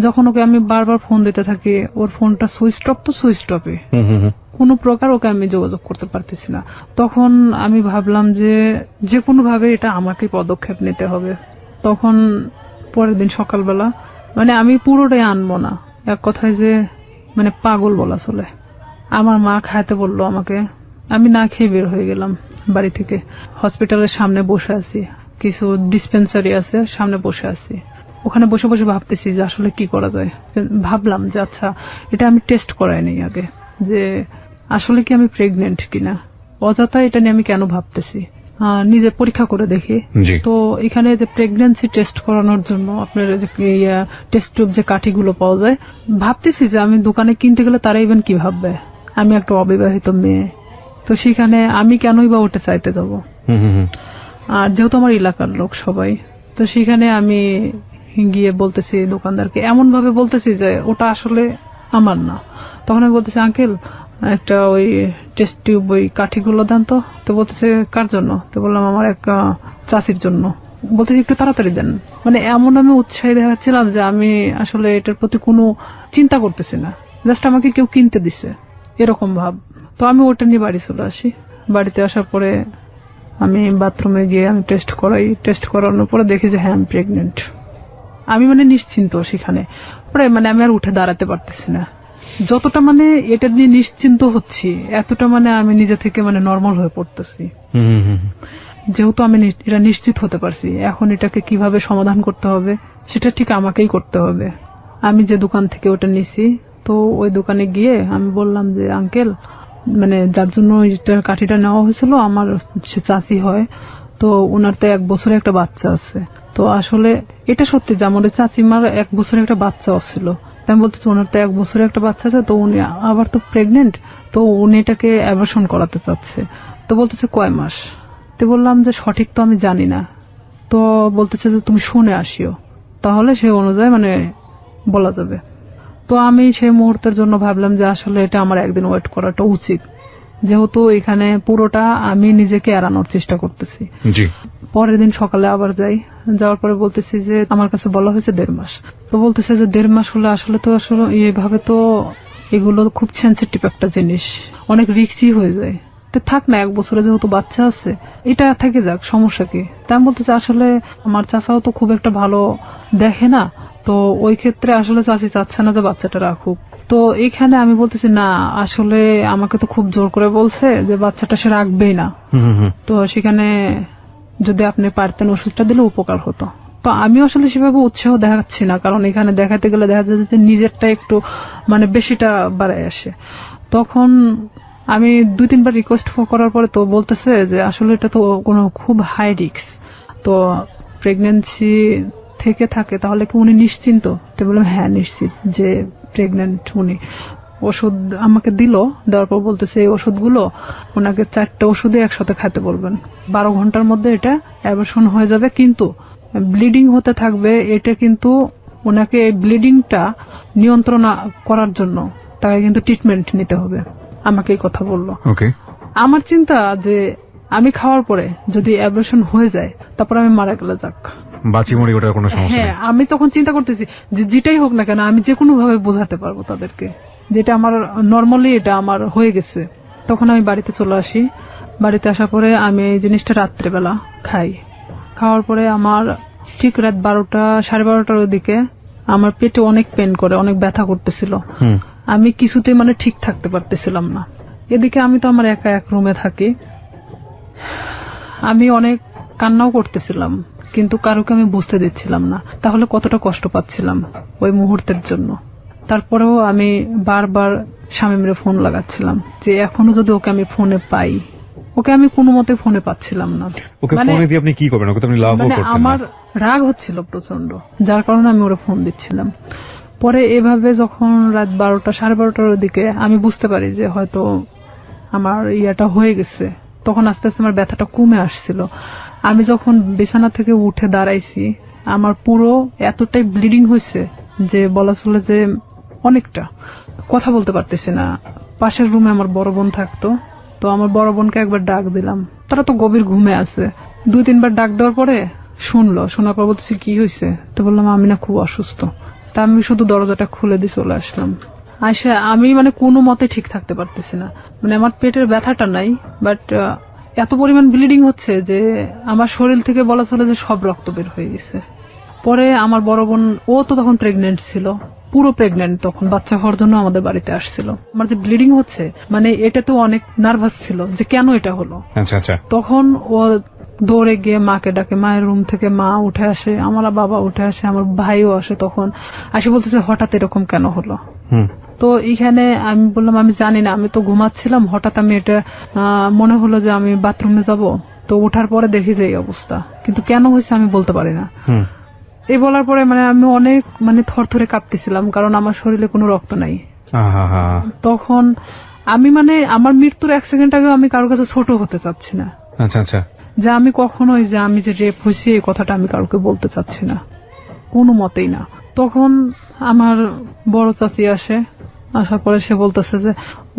Speaker 1: যখন ওকে আমি বারবার ফোন দিতে থাকি, ওর ফোনটা সুইচ অফ তো সুইচ অফে, কোনো প্রকার ওকে আমি যোগাযোগ করতে পারতেছি না। তখন আমি ভাবলাম যে কোনো ভাবে এটা আমাকে পদক্ষেপ নিতে হবে। তখন পরের দিন সকালবেলা মানে আমি পুরোটাই আনবো না, এক কথায় যে মানে পাগল বলা চলে, আমার মা খাইতে বললো আমাকে, আমি না খেয়ে বের হয়ে গেলাম বাড়ি থেকে। হসপিটালের সামনে বসে আছি, কিছু ডিসপেন্সারি আছে সামনে বসে আছি, ওখানে বসে বসে ভাবতেছি যে আসলে কি করা যায়। ভাবলাম যে আচ্ছা এটা আমি টেস্ট করাই নেই আগে, যে আসলে কি আমি প্রেগনেন্ট কিনা, অযথা এটা নিয়ে আমি কেন ভাবতেছি, নিজে পরীক্ষা করে দেখি। তো এখানে যে প্রেগন্যান্সি টেস্ট করানোর জন্য আপনার যে টেস্ট টিউব যে কাঠিগুলো পাওয়া যায়, ভাবতেছি যে আমি দোকানে কিনতে গেলে তারা ইভেন কি ভাববে আমি একটা অবিবাহিত মেয়ে, তো সেখানে আমি কেনই বা ওটা চাইতে যাব। আর যেহেতু আমার এলাকার লোক সবাই, তো সেখানে আমি গিয়ে বলতেছি দোকানদারকে, এমন ভাবে বলতেছি যে ওটা আসলে আমার না। তখন আমি বলতেছি আঙ্কেল একটা ওই টেস্ট টিউব ওই কাঠিগুলো দেন তো। তো বলতেছে কার জন্য? তো বললাম আমার এক চাচির জন্য, বলতে একটু তাড়াতাড়ি দেন। মানে এমন আমি উৎসাহী দেখাচ্ছিলাম যে আমি আসলে এটার প্রতি কোনো চিন্তা করতেছি না, জাস্ট আমাকে কেউ কিনতে দিছে এরকম ভাব। তো আমি ওটা নিয়ে বাড়ি চলে আসি। বাড়িতে আসার পরে আমি বাথরুমে গিয়ে আমি টেস্ট করাই। টেস্ট করানোর পরে দেখি যে হ্যাঁ আমি প্রেগনেন্ট। আমি মানে নিশ্চিন্ত সেখানে, পরে মানে আমি আর উঠে দাঁড়াতে পারতেছি না। যতটা মানে এটা নিয়ে নিশ্চিন্ত হচ্ছি, এতটা মানে আমি নিজে থেকে মানে নর্মাল হয়ে পড়তেছি। যেহেতু আমি এটা নিশ্চিত হতে পারছি, এখন এটাকে কিভাবে সমাধান করতে হবে সেটা ঠিক আমাকেই করতে হবে। আমি যে দোকান থেকে ওটা নিছি, তো ওই দোকানে গিয়ে আমি বললাম যে আঙ্কেল, মানে যার জন্য এটার কাঠিটা নেওয়া হয়েছিল আমার সে চাচি হয়, তো ওনার তো 1 বছরে একটা বাচ্চা আছে। তো আসলে এটা সত্যি যে আমাদের চাচিমার 1 বছরে একটা বাচ্চা ছিল। আমি বলতেছি ওনার তো 1 বছরে একটা বাচ্চা আছে, তো উনি আবার তো প্রেগনেন্ট, তো উনি এটাকে অ্যাবর্শন করাতে চাচ্ছে। তো বলতেছে কয় মাস? তো বললাম যে সঠিক তো আমি জানি না। তো বলতেছে যে তুমি শুনে আসিও, তাহলে সেই অনুযায়ী মানে বলা যাবে। তো আমি সেই মুহূর্তের জন্য ভাবলাম যে আসলে এটা আমার একদিন ওয়েট করাটা উচিত, যেহেতু এখানে পুরোটা আমি নিজেকে এড়ানোর চেষ্টা করতেছি। পরের দিন সকালে আবার যাই, যাওয়ার পরে বলতেছি যে আমার কাছে বলা হয়েছে 1.5 মাস। তো বলতেছে যে 1.5 মাস হলে আসলে তো আসলে এইভাবে তো এগুলো খুব সেন্সিটিভ একটা জিনিস, অনেক রিস্কি হয়ে যায়। তো থাক না, 1 বছরে যেহেতু বাচ্চা আছে এটা থেকে যাক, সমস্যা কি? তাই আমি বলতেছি আসলে আমার চাচাও তো খুব একটা ভালো দেখে না, তো ওই ক্ষেত্রে আসলে চাচি চাচ্ছে না যে বাচ্চাটা রাখুক। তো এখানে আমি বলতেছি না, আসলে আমাকে তো খুব জোর করে বলছে যে বাচ্চাটা সে রাখবেই না। তো সেখানে যদি আপনি পারতেন ওষুধটা দিলে উপকার হতো। তো আমি আসলে সেভাবে উৎসাহ দেখাচ্ছি না, কারণ এখানে দেখাতে গেলে দেখা যায় যে নিজেরটা একটু মানে বেশিটা বাড়ায় আসে। তখন আমি 2-3 বার রিকোয়েস্ট করার পরে তো বলতেছে যে আসলে এটা তো কোনো খুব হাই রিস্ক, তো প্রেগন্যান্সি থেকে থাকে তাহলে কি উনি নিশ্চিন্ত? তো বললাম হ্যাঁ নিশ্চিত যে প্রেগন্যান্ট উনি। ওষুধ আমাকে দিল, দেওয়ার পর বলতেছে এই ওষুধগুলো ওনাকে 4টা ওষুধে একসাথে খেতে বলবেন, 12 ঘন্টার মধ্যে এটা অ্যাবর্শন হয়ে যাবে, কিন্তু ব্লিডিং হতে থাকবে। এটা কিন্তু ওনাকে ব্লিডিংটা নিয়ন্ত্রণ করার জন্য তাকে কিন্তু ট্রিটমেন্ট নিতে হবে। আমাকে এই কথা বললো। আমার চিন্তা যে আমি খাওয়ার পরে যদি অ্যাবর্শন হয়ে যায় তারপর আমি মারা গেলে যাক,
Speaker 2: বাঁচি মরি, ওটা কোনো সমস্যা নেই।
Speaker 1: হ্যাঁ, আমি তখন চিন্তা করতেছি যে যেটাই হোক না কেন আমি যে কোনো ভাবে বোঝাতে পারবো তাদেরকে যেটা আমার নর্মালি এটা আমার হয়ে গেছে। তখন আমি বাড়িতে চলে আসি। বাড়িতে আসার পরে আমি এই জিনিসটা রাত্রেবেলা খাই। খাওয়ার পরে আমার ঠিক রাত 12টা 12:30টার ওদিকে আমার পেটে অনেক পেন করে, অনেক ব্যথা করতেছিল। আমি কিছুতেই মানে ঠিক থাকতে পারতেছিলাম না। এদিকে আমি তো আমার একা এক রুমে থাকি, আমি অনেক কান্নাও করতেছিলাম, কিন্তু কারোকে আমি বুঝতে দিচ্ছিলাম না তাহলে কতটা কষ্ট পাচ্ছিলাম ওই মুহূর্তের জন্য। তারপরেও আমি বারবার শামীমরে ফোন লাগাচ্ছিলাম যে এখনো যদি ওকে আমি ফোনে পাই। ওকে আমি কোনো মতে ফোনে পাচ্ছিলাম না।
Speaker 2: ওকে ফোনে দিয়ে আপনি কি করবেন? ওকে তো আপনি লাভও করতেন না।
Speaker 1: আমার রাগ হচ্ছিল প্রচন্ড, যার কারণে আমি ওরে ফোন দিচ্ছিলাম। পরে এভাবে যখন রাত 12টা 12:30টার দিকে আমি বুঝতে পারি যে হয়তো আমার ইয়াটা হয়ে গেছে, তখন আস্তে আস্তে আমার ব্যথাটা কমে আসছিল। আমি যখন বিছানা থেকে উঠে দাঁড়াইছি আমার পুরো এতটাই ব্লিডিং হয়েছে যে বলা চলে যে অনেকটা, কথা বলতে পারতেছি না। পাশের রুমে আমার বড় বোন থাকতো, তো আমার বড় বোনকে একবার ডাক দিলাম, তারা তো গভীর ঘুমে আছে। 2-3 বার ডাক দেওয়ার পরে শুনলো, শোনার পর বলতেছি কি হয়েছে? তো বললাম আমি না খুব অসুস্থ। তা আমি শুধু দরজাটা খুলে দিয়ে চলে আসলাম। আসে আমি মানে কোনো মতে ঠিক থাকতে পারতেছি না, মানে আমার পেটের ব্যথাটা নাই, বাট এত পরিমাণ ব্লিডিং হচ্ছে যে আমার শরীর থেকে বলা চলে যে সব রক্ত বের হয়ে গেছে। পরে আমার বড় বোন, ও তো তখন প্রেগনেন্ট ছিল, পুরো প্রেগনেন্ট, তখন বাচ্চা হওয়ার জন্য আমাদের বাড়িতে আসছিল। আমার যে ব্লিডিং হচ্ছে মানে এটা তো অনেক নার্ভাস ছিল যে কেন এটা হলো। তখন ও দৌড়ে গিয়ে মাকে ডাকে, মায়ের রুম থেকে মা উঠে আসে, আমার বাবা উঠে আসে, আমার ভাইও আসে। তখন আসে বলতেছে হঠাৎ এরকম কেন হলো। তো এইখানে আমি বললাম আমি জানি না, আমি তো ঘুমাচ্ছিলাম, হঠাৎ আমি এটা মনে হলো যে আমি বাথরুমে যাব, তো ওঠার পরে দেখি যে এই অবস্থা, কিন্তু কেন হয়েছে আমি বলতে পারি না। এই বলার পরে মানে আমি অনেক মানে থরথরে কাঁপতেছিলাম, কারণ আমার শরীরে কোনো রক্ত নাই। তখন আমি মানে আমার মৃত্যুর 1 সেকেন্ড আগে আমি কারোর কাছে ছোট হতে চাচ্ছি না। যে আমি কখনোই যে আমি যে রেপ হয়েছি এই কথাটা আমি কাউকে বলতে চাচ্ছি না, কোনো মতেই না। তখন আমার বড় চাচি আসে, আসার পরে সে বলতেছে যে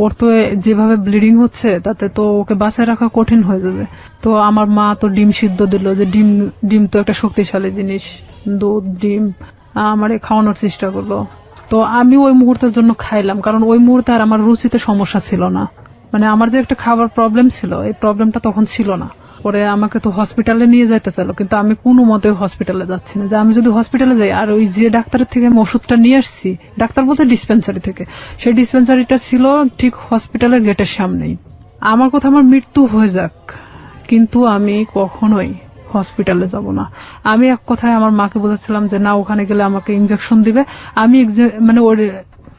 Speaker 1: ওর তো যেভাবে ব্লিডিং হচ্ছে তাতে তো ওকে বাঁচায় রাখা কঠিন হয়ে যাবে। তো আমার মা তো ডিম সিদ্ধ দিল, যে ডিম তো একটা শক্তিশালী জিনিস, দুধ ডিম আমারে খাওয়ানোর চেষ্টা করলো। তো আমি ওই মুহূর্তের জন্য খাইলাম, কারণ ওই মুহূর্তে আর আমার রুচিতে সমস্যা ছিল না। মানে আমার যে একটা খাবার প্রবলেম ছিল, এই প্রবলেমটা তখন ছিল না। পরে আমাকে তো হসপিটালে নিয়ে যাইতে চাইলো, কিন্তু আমি কোনো মতে হসপিটালে যাচ্ছি না। যে আমি যদি হসপিটালে যাই, আর ওই যে ডাক্তারের থেকে আমি ওষুধটা নিয়ে আসছি, ডাক্তার বলতে ডিসপেন্সারি থেকে, সেই ডিসপেন্সারিটা ছিল ঠিক হসপিটালের গেটের সামনেই। আমার কথা আমার মৃত্যু হয়ে যাক, কিন্তু আমি কখনোই হসপিটালে যাব না। আমি এক কথায় আমার মাকে বলেছিলাম যে না, ওখানে গেলে আমাকে ইনজেকশন দিবে। আমি মানে ওর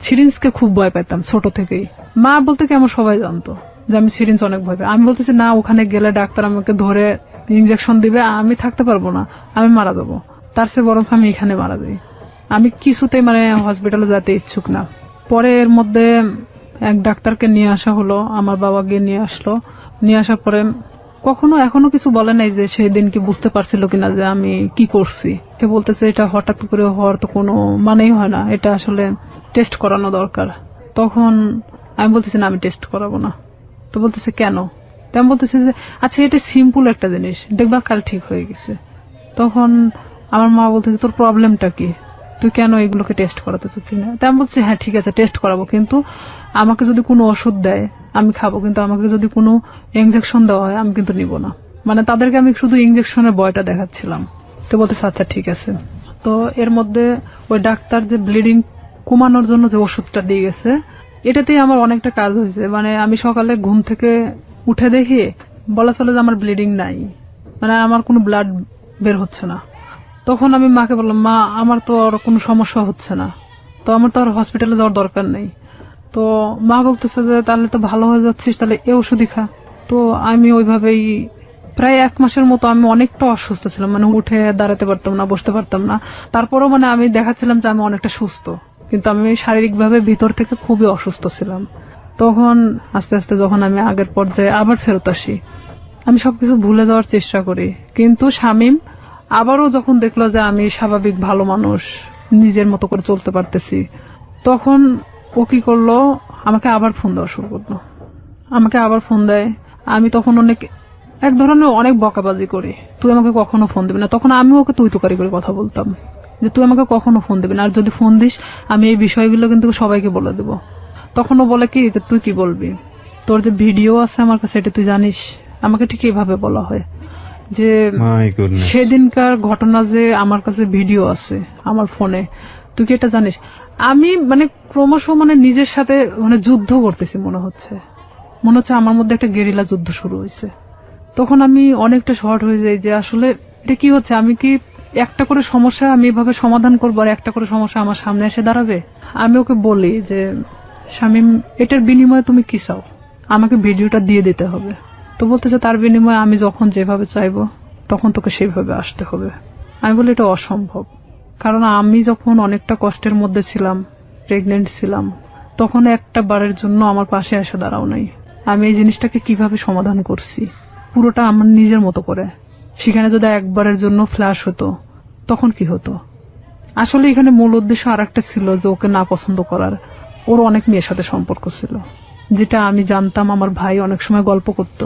Speaker 1: সিরিঞ্জকে খুব ভয় পেতাম ছোট থেকেই। মা বলতে কি আমার সবাই জানতো যে আমি সিরিঞ্জ অনেক ভয় পাই। আমি বলতেছি না, ওখানে গেলে ডাক্তার আমাকে ধরে ইনজেকশন দিবে, আমি থাকতে পারবো না, আমি মারা যাবো। তার চেয়ে বরঞ্চ আমি এখানে মারা যাই। আমি কিছুতেই মানে হসপিটালে যেতে ইচ্ছুক না। পরে এর মধ্যে এক ডাক্তারকে নিয়ে আসা হলো, আমার বাবা গিয়ে নিয়ে আসলো। নিয়ে আসার পরে এখনো কিছু বলে নাই যে সেই দিন কি বুঝতে পারছিল কিনা যে আমি কি করছি। সে বলতেছে এটা হঠাৎ করে হওয়ার তো কোনো মানেই হয় না, এটা আসলে টেস্ট করানো দরকার। তখন আমি বলতেছি না, আমি টেস্ট করাবো না। তো বলতেছে কেন? আমি বলতেছে যে আচ্ছা, এটা সিম্পল একটা জিনিস, দেখবা কাল ঠিক হয়ে গেছে। তখন আমার মা বলতেছে তোর প্রবলেমটা কি, তুই কেন এগুলোকে টেস্ট করাতে চাচ্ছিস না? তাই আমি বলছি হ্যাঁ ঠিক আছে, টেস্ট করাবো, কিন্তু আমাকে যদি কোনো ওষুধ দেয় আমি খাবো, কিন্তু আমাকে যদি কোনো ইনজেকশন দেওয়া হয় আমি কিন্তু নিব না। মানে তাদেরকে আমি শুধু ইনজেকশনের ভয়টা দেখাচ্ছিলাম। তো বলতেছে আচ্ছা ঠিক আছে। তো এর মধ্যে ওই ডাক্তার যে ব্লিডিং কমানোর জন্য যে ওষুধটা দিয়ে গেছে, এটাতেই আমার অনেকটা কাজ হয়েছে। মানে আমি সকালে ঘুম থেকে উঠে দেখি বলা চলে যে আমার ব্লিডিং নাই, মানে আমার কোনো ব্লাড বের হচ্ছে না। তখন আমি মাকে বললাম, মা আমার তো আর কোনো সমস্যা হচ্ছে না, তো আমার তো আর হসপিটালে যাওয়ার দরকার নেই। তো মা বলতেছে যে তাহলে তো ভালো হয়ে যাচ্ছিস, তাহলে এ ওষুধই খা। তো আমি ওইভাবেই প্রায় 1 মাসের মতো আমি অনেকটা অসুস্থ ছিলাম, মানে উঠে দাঁড়াতে পারতাম না, বসতে পারতাম না। তারপরেও মানে আমি দেখাচ্ছিলাম যে আমি অনেকটা সুস্থ, কিন্তু আমি শারীরিকভাবে ভিতর থেকে খুবই অসুস্থ ছিলাম। তখন আস্তে আস্তে যখন আমি আগের পর্যায়ে আবার ফেরত আসি, আমি সবকিছু ভুলে যাওয়ার চেষ্টা করি। কিন্তু শামীম আবারও যখন দেখলো যে আমি স্বাভাবিক ভালো মানুষ, নিজের মতো করে চলতে পারতেছি, তখন ও কি করলো, আমাকে আবার ফোন দেওয়া শুরু করলো। আমাকে আবার ফোন দেয়। আমি তখন এক ধরনের অনেক বকাবাজি করি, তুই আমাকে কখনো ফোন দিবি না। তখন আমি ওকে তুই তুকারি করে কথা বলতাম যে তুই আমাকে কখনো ফোন দিবি না, আর যদি ফোন দিস আমি এই বিষয়গুলো কিন্তু সবাইকে বলে দেবো। তখন ও বলে কি যে তুই কি বলবি, তোর যে ভিডিও আছে আমার কাছে এটা তুই জানিস। আমাকে ঠিক এইভাবে বলা হয় যে সেদিনকার ঘটনা যে আমার কাছে ভিডিও আছে আমার ফোনে, তুই কি এটা জানিস? আমি মানে ক্রমশ মানে নিজের সাথে মানে যুদ্ধ করতেছি মনে হচ্ছে আমার মধ্যে একটা গেরিলা যুদ্ধ শুরু হয়েছে। তখন আমি অনেকটা শর্ট হয়ে যাই যে আসলে এটা কি হচ্ছে, আমি কি একটা করে সমস্যা আমি এভাবে সমাধান করবো আর একটা করে সমস্যা আমার সামনে এসে দাঁড়াবে? আমি ওকে বলি যে শামীম, এটার বিনিময়ে তুমি কি চাও? আমাকে ভিডিওটা দিয়ে দিতে হবে। তো বলতেছে তার বিনিময়ে আমি যখন যেভাবে চাইবো তখন তোকে সেভাবে আসতে হবে। আমি বলি এটা অসম্ভব, কারণ আমি যখন অনেকটা কষ্টের মধ্যে ছিলাম, প্রেগনেন্ট ছিলাম, তখন একটা বারের জন্য আমার পাশে এসে দাঁড়াও নাই। আমি এই জিনিসটাকে কিভাবে সমাধান করছি পুরোটা আমার নিজের মতো করে। সেখানে যদি একবারের জন্য ফ্ল্যাশ হতো তখন কি হতো? আসলে এখানে মূল উদ্দেশ্য আর একটা ছিল যে ওকে না পছন্দ করার। ওর অনেক মেয়ের সাথে সম্পর্ক ছিল, যেটা আমি জানতাম, আমার ভাই অনেক সময় গল্প করতো,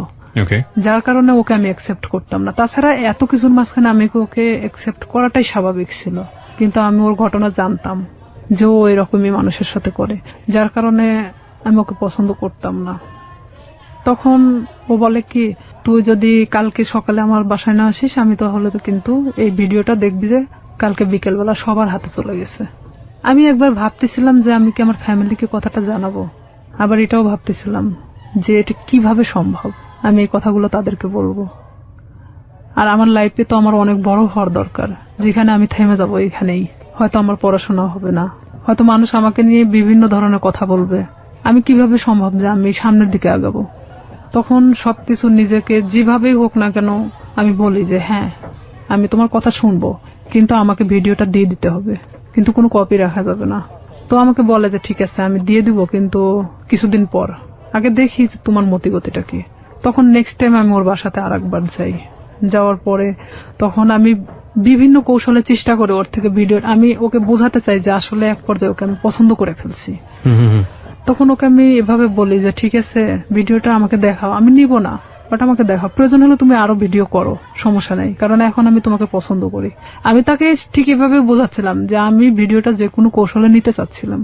Speaker 1: যার কারণে ওকে আমি অ্যাকসেপ্ট করতাম না। তাছাড়া এত কিছুর মাঝখানে আমি ওকে অ্যাকসেপ্ট করাটাই স্বাভাবিক ছিল, কিন্তু আমি ওর ঘটনা জানতাম যে ও এরকমই মানুষের সাথে করে, যার কারণে আমি ওকে পছন্দ করতাম না। তখন ও বলে কি, তুই যদি কালকে সকালে আমার বাসায় না আসিস আমি তাহলে তো কিন্তু এই ভিডিওটা দেখবি যে কালকে বিকেলবেলা সবার হাতে চলে গেছে। আমি একবার ভাবতেছিলাম যে আমি কি আমার ফ্যামিলিকে কথাটা জানাবো, আবার এটাও ভাবতেছিলাম যে এটা কিভাবে সম্ভব আমি এই কথাগুলো তাদেরকে বলবো। আর আমার লাইফে তো আমার অনেক বড় হওয়ার দরকার, যেখানে আমি থেমে যাবো এখানেই। হয়তো আমার পড়াশোনা হবে না, হয়তো মানুষ আমাকে নিয়ে বিভিন্ন ধরনের কথা বলবে। আমি কিভাবে সম্ভব যে আমি সামনের দিকে আগাবো? তখন সবকিছু নিজেকে যেভাবেই হোক না কেন আমি বলি যে হ্যাঁ আমি তোমার কথা শুনবো, কিন্তু আমাকে ভিডিওটা দিয়ে দিতে হবে, কিন্তু কোনো কপি রাখা যাবে না। তো আমাকে বলে যে ঠিক আছে আমি দিয়ে দিব, কিন্তু কিছুদিন পর, আগে দেখি যে তোমার মতিগতিটা কি। তখন নেক্সট টাইম আমি ওর বাসাতে আরেকবার যাই। যাওয়ার পরে তখন আমি বিভিন্ন কৌশলে চেষ্টা করে ওর থেকে ভিডিও, আমি ওকে বোঝাতে চাই যে আসলে এক পর্যায়ে ওকে আমি পছন্দ করে ফেলছি। তখন ওকে আমি এভাবে বলি যে ঠিক আছে ভিডিওটা আমাকে দেখাও, আমি নিব না, বাট আমাকে দেখাও, প্রয়োজন হলে তুমি আরো ভিডিও করো, সমস্যা নেই, কারণ এখন আমি তোমাকে পছন্দ করি। আমি তাকে ঠিক এভাবে বোঝাচ্ছিলাম যে আমি ভিডিওটা যে কোনো কৌশলে নিতে চাচ্ছিলাম।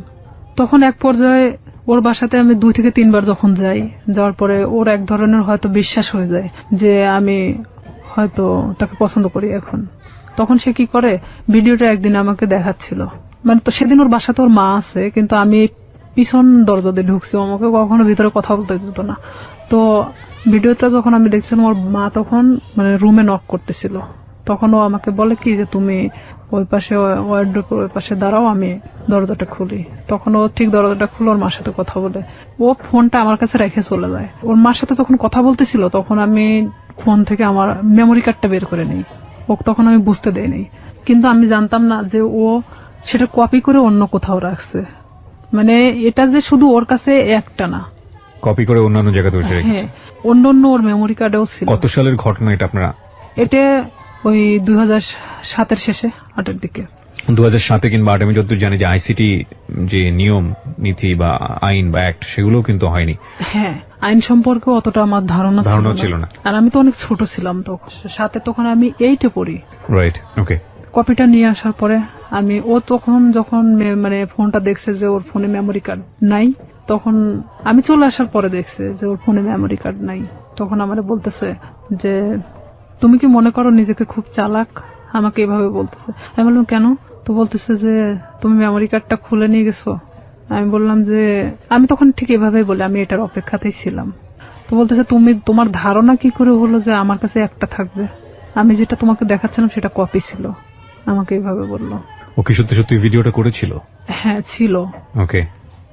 Speaker 1: তখন এক পর্যায়ে ওর বাসাতে আমি 2 থেকে 3 বার যখন যাই, যাওয়ার পরে ওর এক ধরনের হয়তো বিশ্বাস হয়ে যায় যে আমি হয়তো তাকে পছন্দ করি এখন। তখন সে কি করে, ভিডিওটা একদিন আমাকে দেখাচ্ছিল, মানে তো সেদিন ওর বাসাতে ওর মা আছে, কিন্তু আমি পিছন দরজা দিয়ে ঢুকছি, আমাকে কখনো ভিতরে কথা বলতে দিত না। তো ভিডিওটা যখন আমি দেখছিলাম, ওর মা তখন মানে রুমে নক করতেছিল, তখন ও আমাকে বলে কি যে তুমি ওই পাশে ওয়ার্ডরোবের ওই পাশে দাঁড়াও, আমি দরজাটা খুলি। তখন ও ঠিক দরজাটা খুলে ওর মার সাথে কথা বলে, ও ফোনটা আমার কাছে রেখে চলে যায়। ওর মার সাথে যখন কথা বলতেছিল তখন আমি ফোন থেকে আমার মেমোরি কার্ডটা বের করে নিই, ও তখন আমি বুঝতে দেইনি, কিন্তু আমি জানতাম না যে ও সেটা কপি করে অন্য কোথাও রাখছে, মানে এটা যে শুধু ওর কাছে একটা না,
Speaker 2: কপি করে অন্যান্য জায়গাতে বসে রেখেছে।
Speaker 1: হ্যাঁ, অন্য অন্য ওর মেমোরি কার্ডেও ছিল।
Speaker 2: কত সালের ঘটনা এটা আপনারা?
Speaker 1: এটা ওই 2007-এর শেষে, 8-এর দিকে।
Speaker 2: 2007 কিংবা 8 আমি যতদূর জানি যে আইসিটি যে নিয়ম নীতি বা আইন বা অ্যাক্ট সেগুলোও কিন্তু হয়নি।
Speaker 1: হ্যাঁ, আইন সম্পর্কে অতটা আমার ধারণা ছিল না, আর আমি তো অনেক ছোট ছিলাম তখন, সাথে তখন আমি 8-এ পড়ি।
Speaker 2: রাইট, ওকে।
Speaker 1: কপিটা নিয়ে আসার পরে ও তখন যখন মানে ফোনটা দেখছে যে ওর ফোনে মেমোরি কার্ড নাই, তখন আমি চলে আসার পরে দেখছে যে ওর ফোনে মেমোরি কার্ড নাই, তখন আমারে বলতেছে যে তুমি কি মনে করো নিজেকে খুব চালাক, আমাকে এভাবে বলতেছে। আমি বললাম কেন? তো বলতেছে যে তুমি মেমোরি কার্ডটা খুলে নিয়ে গেছো। আমি বললাম যে আমি তখন ঠিক এভাবেই বলি, আমি এটার অপেক্ষাতেই ছিলাম। তো বলতেছে তোমার ধারণা কি করে হলো যে আমার কাছে একটা থাকবে, আমি যেটা তোমাকে দেখাচ্ছিলাম সেটা কপি ছিল, আমাকে এইভাবে বললো।
Speaker 2: ও কি সত্যি সত্যি ভিডিওটা করেছিল?
Speaker 1: হ্যাঁ, ছিল।
Speaker 2: ওকে।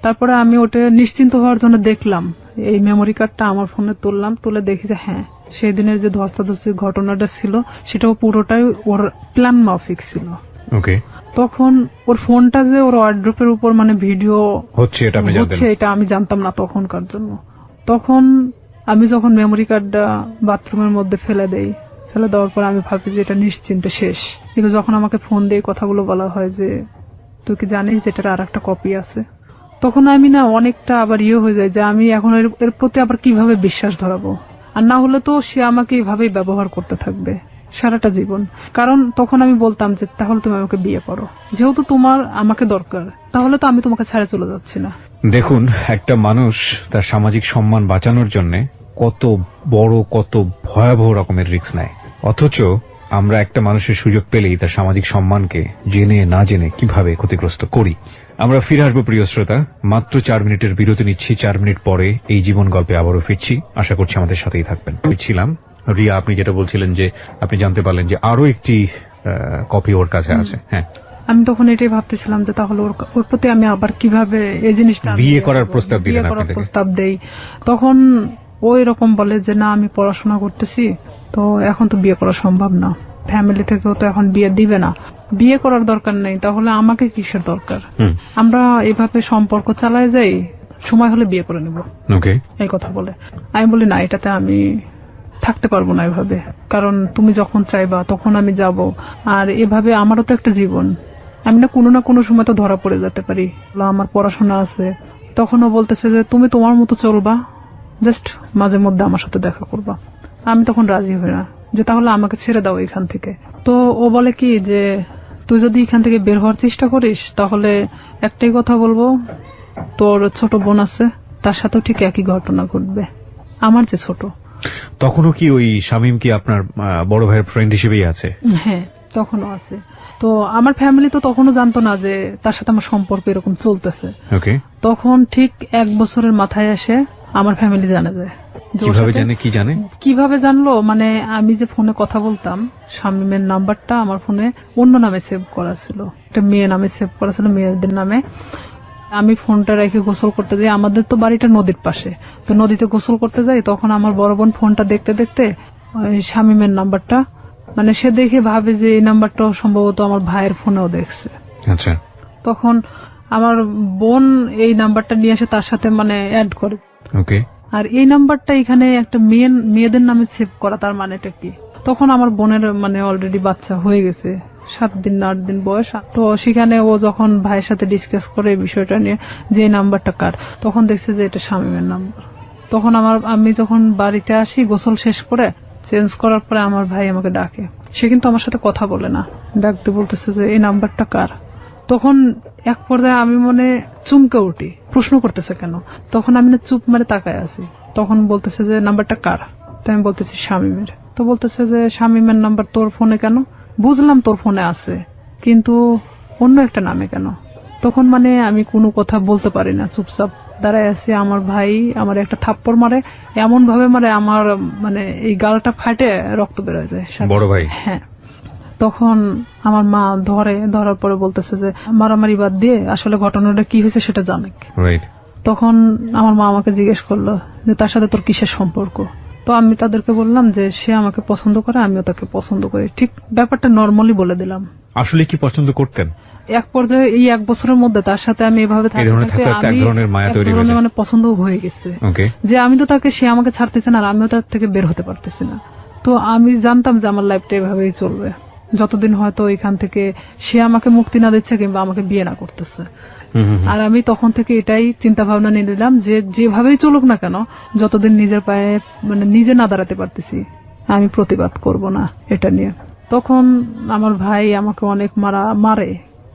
Speaker 1: তারপরে আমি ওটা নিশ্চিন্ত হওয়ার জন্য দেখলাম, এই মেমোরি কার্ডটা আমার ফোনে তুললাম, তুলে দেখি যে হ্যাঁ সেই দিনের যে ধস্তাধস্তির ঘটনাটা ছিল সেটাও পুরোটাই ওর প্ল্যান মাফিক ছিল।
Speaker 2: ওকে।
Speaker 1: তখন ওর ফোনটা যে ওর ওয়ার্ড্রোপের উপর মানে ভিডিও
Speaker 2: হচ্ছে এটা
Speaker 1: আমি জানতাম না তখনকার জন্য। তখন আমি যখন মেমোরি কার্ডটা বাথরুমের মধ্যে ফেলে দেওয়ার পর আমি ভাবি যে এটা নিশ্চিন্তে শেষ, কিন্তু যখন আমাকে ফোন দিয়ে কথাগুলো বলা হয় যে তুই কি জানিস যে এটার আর একটা কপি আছে, তখন আমি না অনেকটা আবার হয়ে যায় যে আমি এখন এর প্রতি আবার কিভাবে বিশ্বাস ধরাবো, আর না হলে তো সে আমাকে এইভাবেই ব্যবহার করতে থাকবে সারাটা জীবন। কারণ তখন আমি বলতাম যে তাহলে তুমি আমাকে বিয়ে করো, যেহেতু তোমার আমাকে দরকার, তাহলে তো আমি তোমাকে ছেড়ে চলে যাচ্ছি না।
Speaker 2: দেখুন, একটা মানুষ তার সামাজিক সম্মান বাঁচানোর জন্য কত বড় কত ভয়াবহ রকমের রিস্ক নেয়, অথচ আমরা একটা মানুষের সুযোগ পেলেই তার সামাজিক সম্মানকে জেনে না জেনে কিভাবে ক্ষতিগ্রস্ত করি। আমরা ফিরে আসবো প্রিয় শ্রোতা, মাত্র 4 মিনিটের বিরতি নিচ্ছি। 4 মিনিট পরে এই জীবন গল্পে আবারও ফিরছি, আশা করছি আমাদের সাথেই থাকবেন। ছিলাম রিয়া, আপনি যেটা বলছিলেন যে আপনি জানতে পারলেন যে আরো একটি কপি ওর কাছে আছে। হ্যাঁ, আমি
Speaker 1: তখন এটাই ভাবতেছিলাম যে তাহলে ওর প্রতি আমি আবার কিভাবে এই জিনিসটা
Speaker 2: বিয়ে করার প্রস্তাব
Speaker 1: দেই। তখন ও এরকম বলে যে না আমি পড়াশোনা করতেছি, তো এখন তো বিয়ে করা সম্ভব না, ফ্যামিলি থেকেও তো এখন বিয়ে দিবে না, বিয়ে করার দরকার নেই, তাহলে আমাকে কিসের দরকার, আমরা এভাবে সম্পর্ক চালায় যাই, সময় হলে বিয়ে করে নেব, এই কথা বলে। আমি বলি না, এটাতে আমি থাকতে পারবো না এভাবে, কারণ তুমি যখন চাইবা তখন আমি যাব, আর এভাবে আমারও তো একটা জীবন, আমি না কোনো সময় তো ধরা পড়ে যেতে পারি, আমার পড়াশোনা আছে। তখনও বলতেছে যে তুমি তোমার মতো চলবা, জাস্ট মাঝে মধ্যে আমার সাথে দেখা করবা। আমি তখন রাজি হই না, যে তাহলে আমাকে ছেড়ে দাও এখান থেকে। তো ও বলে কি যে তুই যদি এখান থেকে বের হওয়ার চেষ্টা করিস তাহলে একটাই কথা বলবো, তোর ছোট বোন আছে, তার সাথেও ঠিক একই ঘটনা ঘটবে, আমার যে ছোট।
Speaker 2: তখনও কি ওই শামীম কি আপনার বড় ভাইয়ের ফ্রেন্ড হিসেবেই আছে?
Speaker 1: হ্যাঁ, তখনও আছে। তো আমার ফ্যামিলি তো তখনও জানতো না যে তার সাথে আমার সম্পর্ক এরকম চলতেছে। তখন ঠিক 1 বছরের মাথায় এসে আমার ফ্যামিলি জানে যায়। কিভাবে জানলো, মানে আমি যে ফোনে কথা বলতাম, শামীমের নাম্বারটা আমার ফোনে অন্য নামে সেভ করা ছিল, একটা মেয়ে নামে সেভ করা ছিল, মেয়েদের নামে। আমি ফোনটা রেখে গোসল করতে যাই, আমাদের তো বাড়িটা নদীর পাশে, তো নদীতে গোসল করতে যাই, তখন আমার বড় বোন ফোনটা দেখতে দেখতে শামীমের নাম্বারটা, মানে সে দেখে ভাবে যে এই নাম্বারটাও সম্ভবত আমার ভাইয়ের ফোনেও দেখছে।
Speaker 2: আচ্ছা।
Speaker 1: তখন আমার বোন এই নাম্বারটা নিয়ে এসে তার সাথে মানে অ্যাড করে। আর এই নাম্বারটা এখানে একটা মেয়েদের নামে সেভ করা, তার মানেটা কি? তখন আমার বোনের মানে অলরেডি বাচ্চা হয়ে গেছে, 7 দিন না 8 দিন বয়স। তো সেখানে ও যখন ভাইয়ের সাথে ডিসকাস করে এই বিষয়টা নিয়ে যে নাম্বারটা কার, তখন দেখছে যে এটা শামীমের নাম্বার। তখন আমি যখন বাড়িতে আসি গোসল শেষ করে চেঞ্জ করার পরে আমার ভাই আমাকে ডাকে। সে কিন্তু আমার সাথে কথা বলে না, ডাকতে বলতেছে যে এই নাম্বারটা কার। তখন এক পর্যায়ে আমি মনে চুমকে উঠি, প্রশ্ন করতেছে কেন। তখন আমি না চুপ মারে তাকায় আছি। তখন বলতেছে যে নাম্বারটা কার। তো আমি বলতেছি শামীমের। তো বলতেছে যে শামীমের নাম্বার তোর ফোনে কেন? বুঝলাম তোর ফোনে আছে, কিন্তু অন্য একটা নামে কেন? তখন মানে আমি কোনো কথা বলতে পারি না, চুপচাপ দাঁড়ায় আছি। আমার ভাই আমার একটা থাপ্পড় মারে, এমন ভাবে মারে আমার মানে এই গালটা ফাটে রক্ত বের হয়ে যায়।
Speaker 2: বড় ভাই?
Speaker 1: হ্যাঁ। তখন আমার মা ধরার পরে বলতেছে যে মারামারি বাদ দিয়ে আসলে ঘটনাটা কি হয়েছে সেটা জানে। তখন আমার মা আমাকে জিজ্ঞেস করলো যে তার সাথে তোর কিসের সম্পর্ক। তো আমি তাদেরকে বললাম যে সে আমাকে পছন্দ করে, আমিও তাকে পছন্দ করি। ঠিক ব্যাপারটা নর্মালি বলে দিলাম।
Speaker 2: আসলে কি পছন্দ করতেন?
Speaker 1: এক পর্যায়ে এই 1 বছরের মধ্যে তার সাথে আমি এভাবে মানে পছন্দ হয়ে গেছে যে আমি তো তাকে, সে আমাকে ছাড়তেছে না আর আমিও তার থেকে বের হতে পারতেছি না। তো আমি জানতাম যে আমার লাইফটা এভাবেই চলবে যতদিন হয়তো এখান থেকে সে আমাকে মুক্তি না দিচ্ছে কিংবা আমাকে বিয়ে না করতেছে। আর আমি তখন থেকে এটাই চিন্তা ভাবনা নিয়ে নিলাম যে যেভাবেই চলুক না কেন, যতদিন নিজের পায়ে মানে নিজে না দাঁড়াতে পারতেছি আমি প্রতিবাদ করব না এটা নিয়ে। তখন আমার ভাই আমাকে অনেক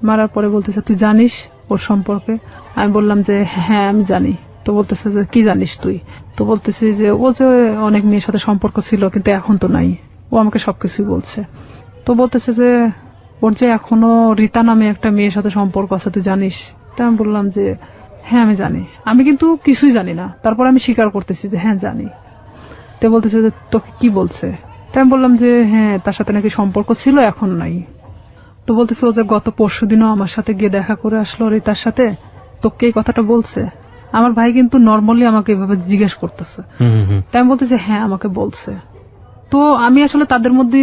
Speaker 1: মারার পরে বলতেছে তুই জানিস ওর সম্পর্কে? আমি বললাম যে হ্যাঁ আমি জানি। তো বলতেছে যে কি জানিস তুই? তো বলতেছি যে ও যে অনেক মেয়ের সাথে সম্পর্ক ছিল কিন্তু এখন তো নাই, ও আমাকে সবকিছুই বলছে। তো বলতেছে যে ওর যে এখনো রীতা নামে একটা মেয়ের সাথে সম্পর্ক আছে তুই জানিস? তাই আমি বললাম যে হ্যাঁ আমি জানি, আমি কিন্তু কিছুই জানি না। তারপর আমি স্বীকার করতেছি যে হ্যাঁ জানি। তো বলতেছে যে তোকে কি বলছে? তাই আমি বললাম যে হ্যাঁ তার সাথে নাকি সম্পর্ক ছিল এখন নাই। তো বলতেছে ও যে গত পরশুদিনও আমার সাথে গিয়ে দেখা করে আসলো রীতার সাথে, তোকে এই কথাটা বলছে? আমার ভাই কিন্তু নর্মালি আমাকে এভাবে জিজ্ঞেস করতেছে। তাই আমি বলতেছি হ্যাঁ আমাকে বলছে। তো আমি আসলে তাদের মধ্যে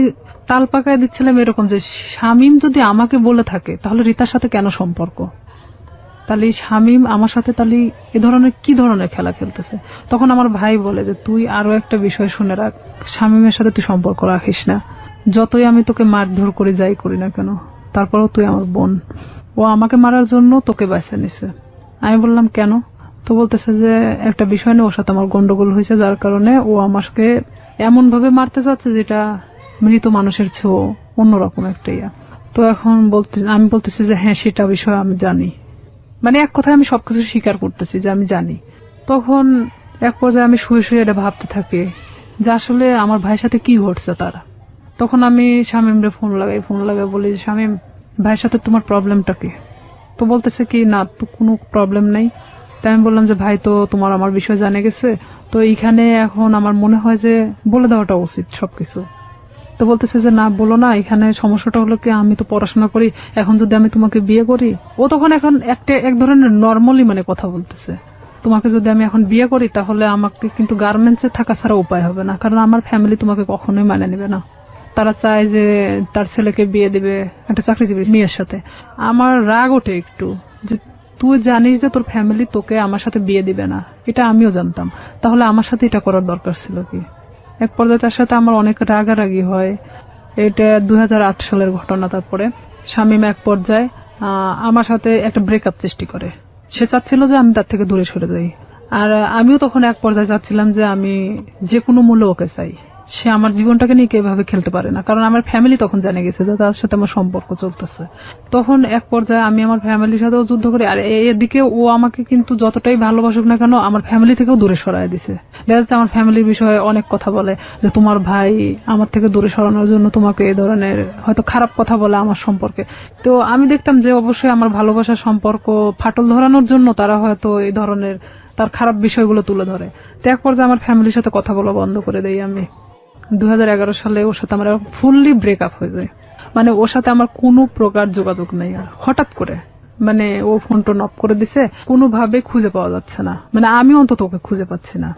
Speaker 1: তাল পাকায় দিচ্ছিলাম এরকম যে শামীম যদি আমাকে বলে থাকে তাহলে রীতার সাথে কেন সম্পর্ক? তাহলে শামীম আমার সাথে তাহলে এ ধরনের কি ধরনের খেলা খেলতেছে? তখন আমার ভাই বলে যে তুই আরো একটা বিষয় শুনে রাখ, শামীমের সাথে তুই সম্পর্ক রাখিস না। যতই আমি তোকে মারধর করে যাই করি না কেন, তারপরেও তুই আমার বোন। ও আমাকে মারার জন্য তোকে বাঁচা নিছে। আমি বললাম কেন? তো বলতেছে যে একটা বিষয় নিয়ে ওর সাথে আমার গন্ডগোল হয়েছে, যার কারণে ও আমাকে এমন ভাবে মারতে চাচ্ছে যেটা মৃত মানুষের চেয়েও অন্যরকম একটা ইয়া। তো এখন আমি বলতেছি যে হ্যাঁ সেটা বিষয় আমি জানি, মানে এক কথায় আমি সবকিছু স্বীকার করতেছি যে আমি জানি। তখন এক পর্যায়ে আমি শুয়ে এটা ভাবতে থাকি যে আসলে আমার ভাইয়ের সাথে কি ঘটছে তারা। তখন আমি শামীমরে ফোন লাগাই বলি শামীম ভাইয়ের সাথে তোমার প্রবলেমটা কি? তো বলতেছে কি না তো কোনো প্রবলেম নেই। তাই আমি বললাম যে ভাই তো তোমার আমার বিষয় জানে গেছে, তো এইখানে এখন আমার মনে হয় যে বলে দেওয়াটা উচিত সবকিছু। তো বলতেছে যে না বলো না, এখানে সমস্যাটা হলো কি আমি তো পড়াশোনা করি, এখন যদি আমি তোমাকে বিয়ে করি, ও তখন এখন এক ধরনের নর্মালি মানে কথা বলতেছে, তোমাকে যদি আমি এখন বিয়ে করি তাহলে আমাকে কিন্তু গার্মেন্টসে থাকা ছাড়া উপায় হবে না, কারণ আমার ফ্যামিলি তোমাকে কখনোই মানে নেবে না। তারা চায় যে তার ছেলেকে বিয়ে দিবে একটা চাকরিজীবী মেয়ের সাথে। আমার রাগ ওঠে একটু যে তুই জানিস যে তোর ফ্যামিলি তোকে আমার সাথে বিয়ে দিবে না, এটা আমিও জানতাম, তাহলে আমার সাথে এটা করার দরকার ছিল কি? এক পর্যায়ে তার সাথে আমার অনেক রাগারাগি হয়। এটা 2008 সালের ঘটনা। তারপরে শামীম এক পর্যায়ে আমার সাথে একটা ব্রেকআপ সৃষ্টি করে। সে চাচ্ছিল যে আমি তার থেকে দূরে সরে যাই, আর আমিও তখন এক পর্যায়ে চাচ্ছিলাম যে আমি যে কোনো মূল্য ওকে চাই। সে আমার জীবনটাকে নিয়ে কিভাবে খেলতে পারে না, কারণ আমার ফ্যামিলি তখন জেনে গেছে যে তার সাথে আমার সম্পর্ক চলতেছে। তখন এক পর্যায়ে আমি আমার ফ্যামিলির সাথেও যুদ্ধ করি, আর এদিকে ও আমাকে কিন্তু যতটাই ভালোবাসুক না কেন আমার ফ্যামিলি থেকেও দূরে সরায় দিছে। দেখা যাচ্ছে আমার ফ্যামিলির বিষয়ে অনেক কথা বলে যে তোমার ভাই আমার থেকে দূরে সরানোর জন্য তোমাকে এই ধরনের হয়তো খারাপ কথা বলে আমার সম্পর্কে। তো আমি দেখতাম যে অবশ্যই আমার ভালোবাসার সম্পর্ক ফাটল ধরানোর জন্য তারা হয়তো এই ধরনের তার খারাপ বিষয়গুলো তুলে ধরে। তো এক পর্যায়ে আমার ফ্যামিলির সাথে কথা বলা বন্ধ করে দেই আমি। 2011 সালে ওর সাথে আমার ফুললি ব্রেকআপ হয়ে যায়, মানে ওর সাথে আমার কোনো প্রকার যোগাযোগ নেই। আর হঠাৎ করে মানে ও ফোন টোন অফ করে দিছে, কোনোভাবে খুঁজে পাওয়া যাচ্ছে না, মানে আমি অন্তত ওকে খুঁজে পাচ্ছি না।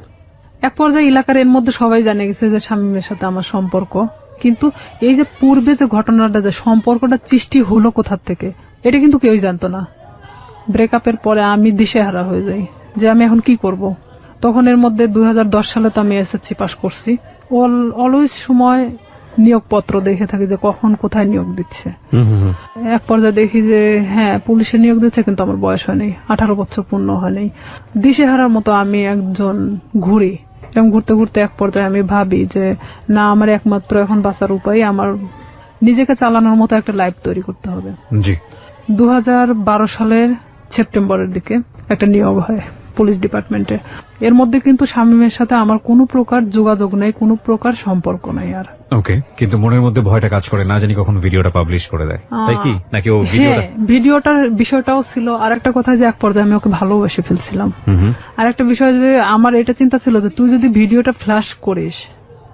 Speaker 1: এক পর্যায়ে এলাকার এর মধ্যে সবাই জানে গেছে যে শামীমের সাথে আমার সম্পর্ক, কিন্তু এই যে পূর্বে যে ঘটনাটা যে সম্পর্কটা সৃষ্টি হলো কোথা থেকে এটা কিন্তু কেউই জানতো না। ব্রেকআপের পরে আমি দিশেহারা হয়ে যাই যে আমি এখন কি করব। তখন এর মধ্যে 2010 সালে তো আমি এসএসসি পাস করছি। অলওয়েজ সময় নিয়োগপত্র দেখে থাকি যে কখন কোথায় নিয়োগ দিচ্ছে।
Speaker 2: হুম, হুম, হুম।
Speaker 1: এক পর্যায়ে দেখি যে হ্যাঁ পুলিশে নিয়োগ দিচ্ছে, কিন্তু আমার বয়স হয়নি, 18 বছর পূর্ণ হয়নি। দিশেহারার মতো আমি একজন ঘুরি। এরকম ঘুরতে ঘুরতে এক পর্যায়ে আমি ভাবি যে না, আমার একমাত্র এখন বাঁচার উপায় আমার নিজেকে চালানোর মতো একটা লাইফ তৈরি করতে হবে।
Speaker 2: জি।
Speaker 1: 2012 সালের সেপ্টেম্বরের দিকে একটা নিয়োগ হয় পুলিশ ডিপার্টমেন্টে। এর মধ্যে কিন্তু শামীমের সাথে আমার কোনো প্রকার যোগাযোগ নেই, কোনো প্রকার সম্পর্ক নাই আর।
Speaker 2: ওকে, কিন্তু মনের মধ্যে ভয়টা কাজ করে, না জানি কখন ভিডিওটা পাবলিশ করে দেয়, তাই কি? নাকি ও ভিডিওটা?
Speaker 1: হ্যাঁ, ভিডিওটার বিষয়টাও ছিল। আর একটা কথা যে এক পর্যায়ে আমি ওকে ভালোবেসে ফেলছিলাম।
Speaker 2: হুম, হুম।
Speaker 1: আর একটা বিষয় যে আমার এটা চিন্তা ছিল যে তুই যদি ভিডিওটা ফ্ল্যাশ করিস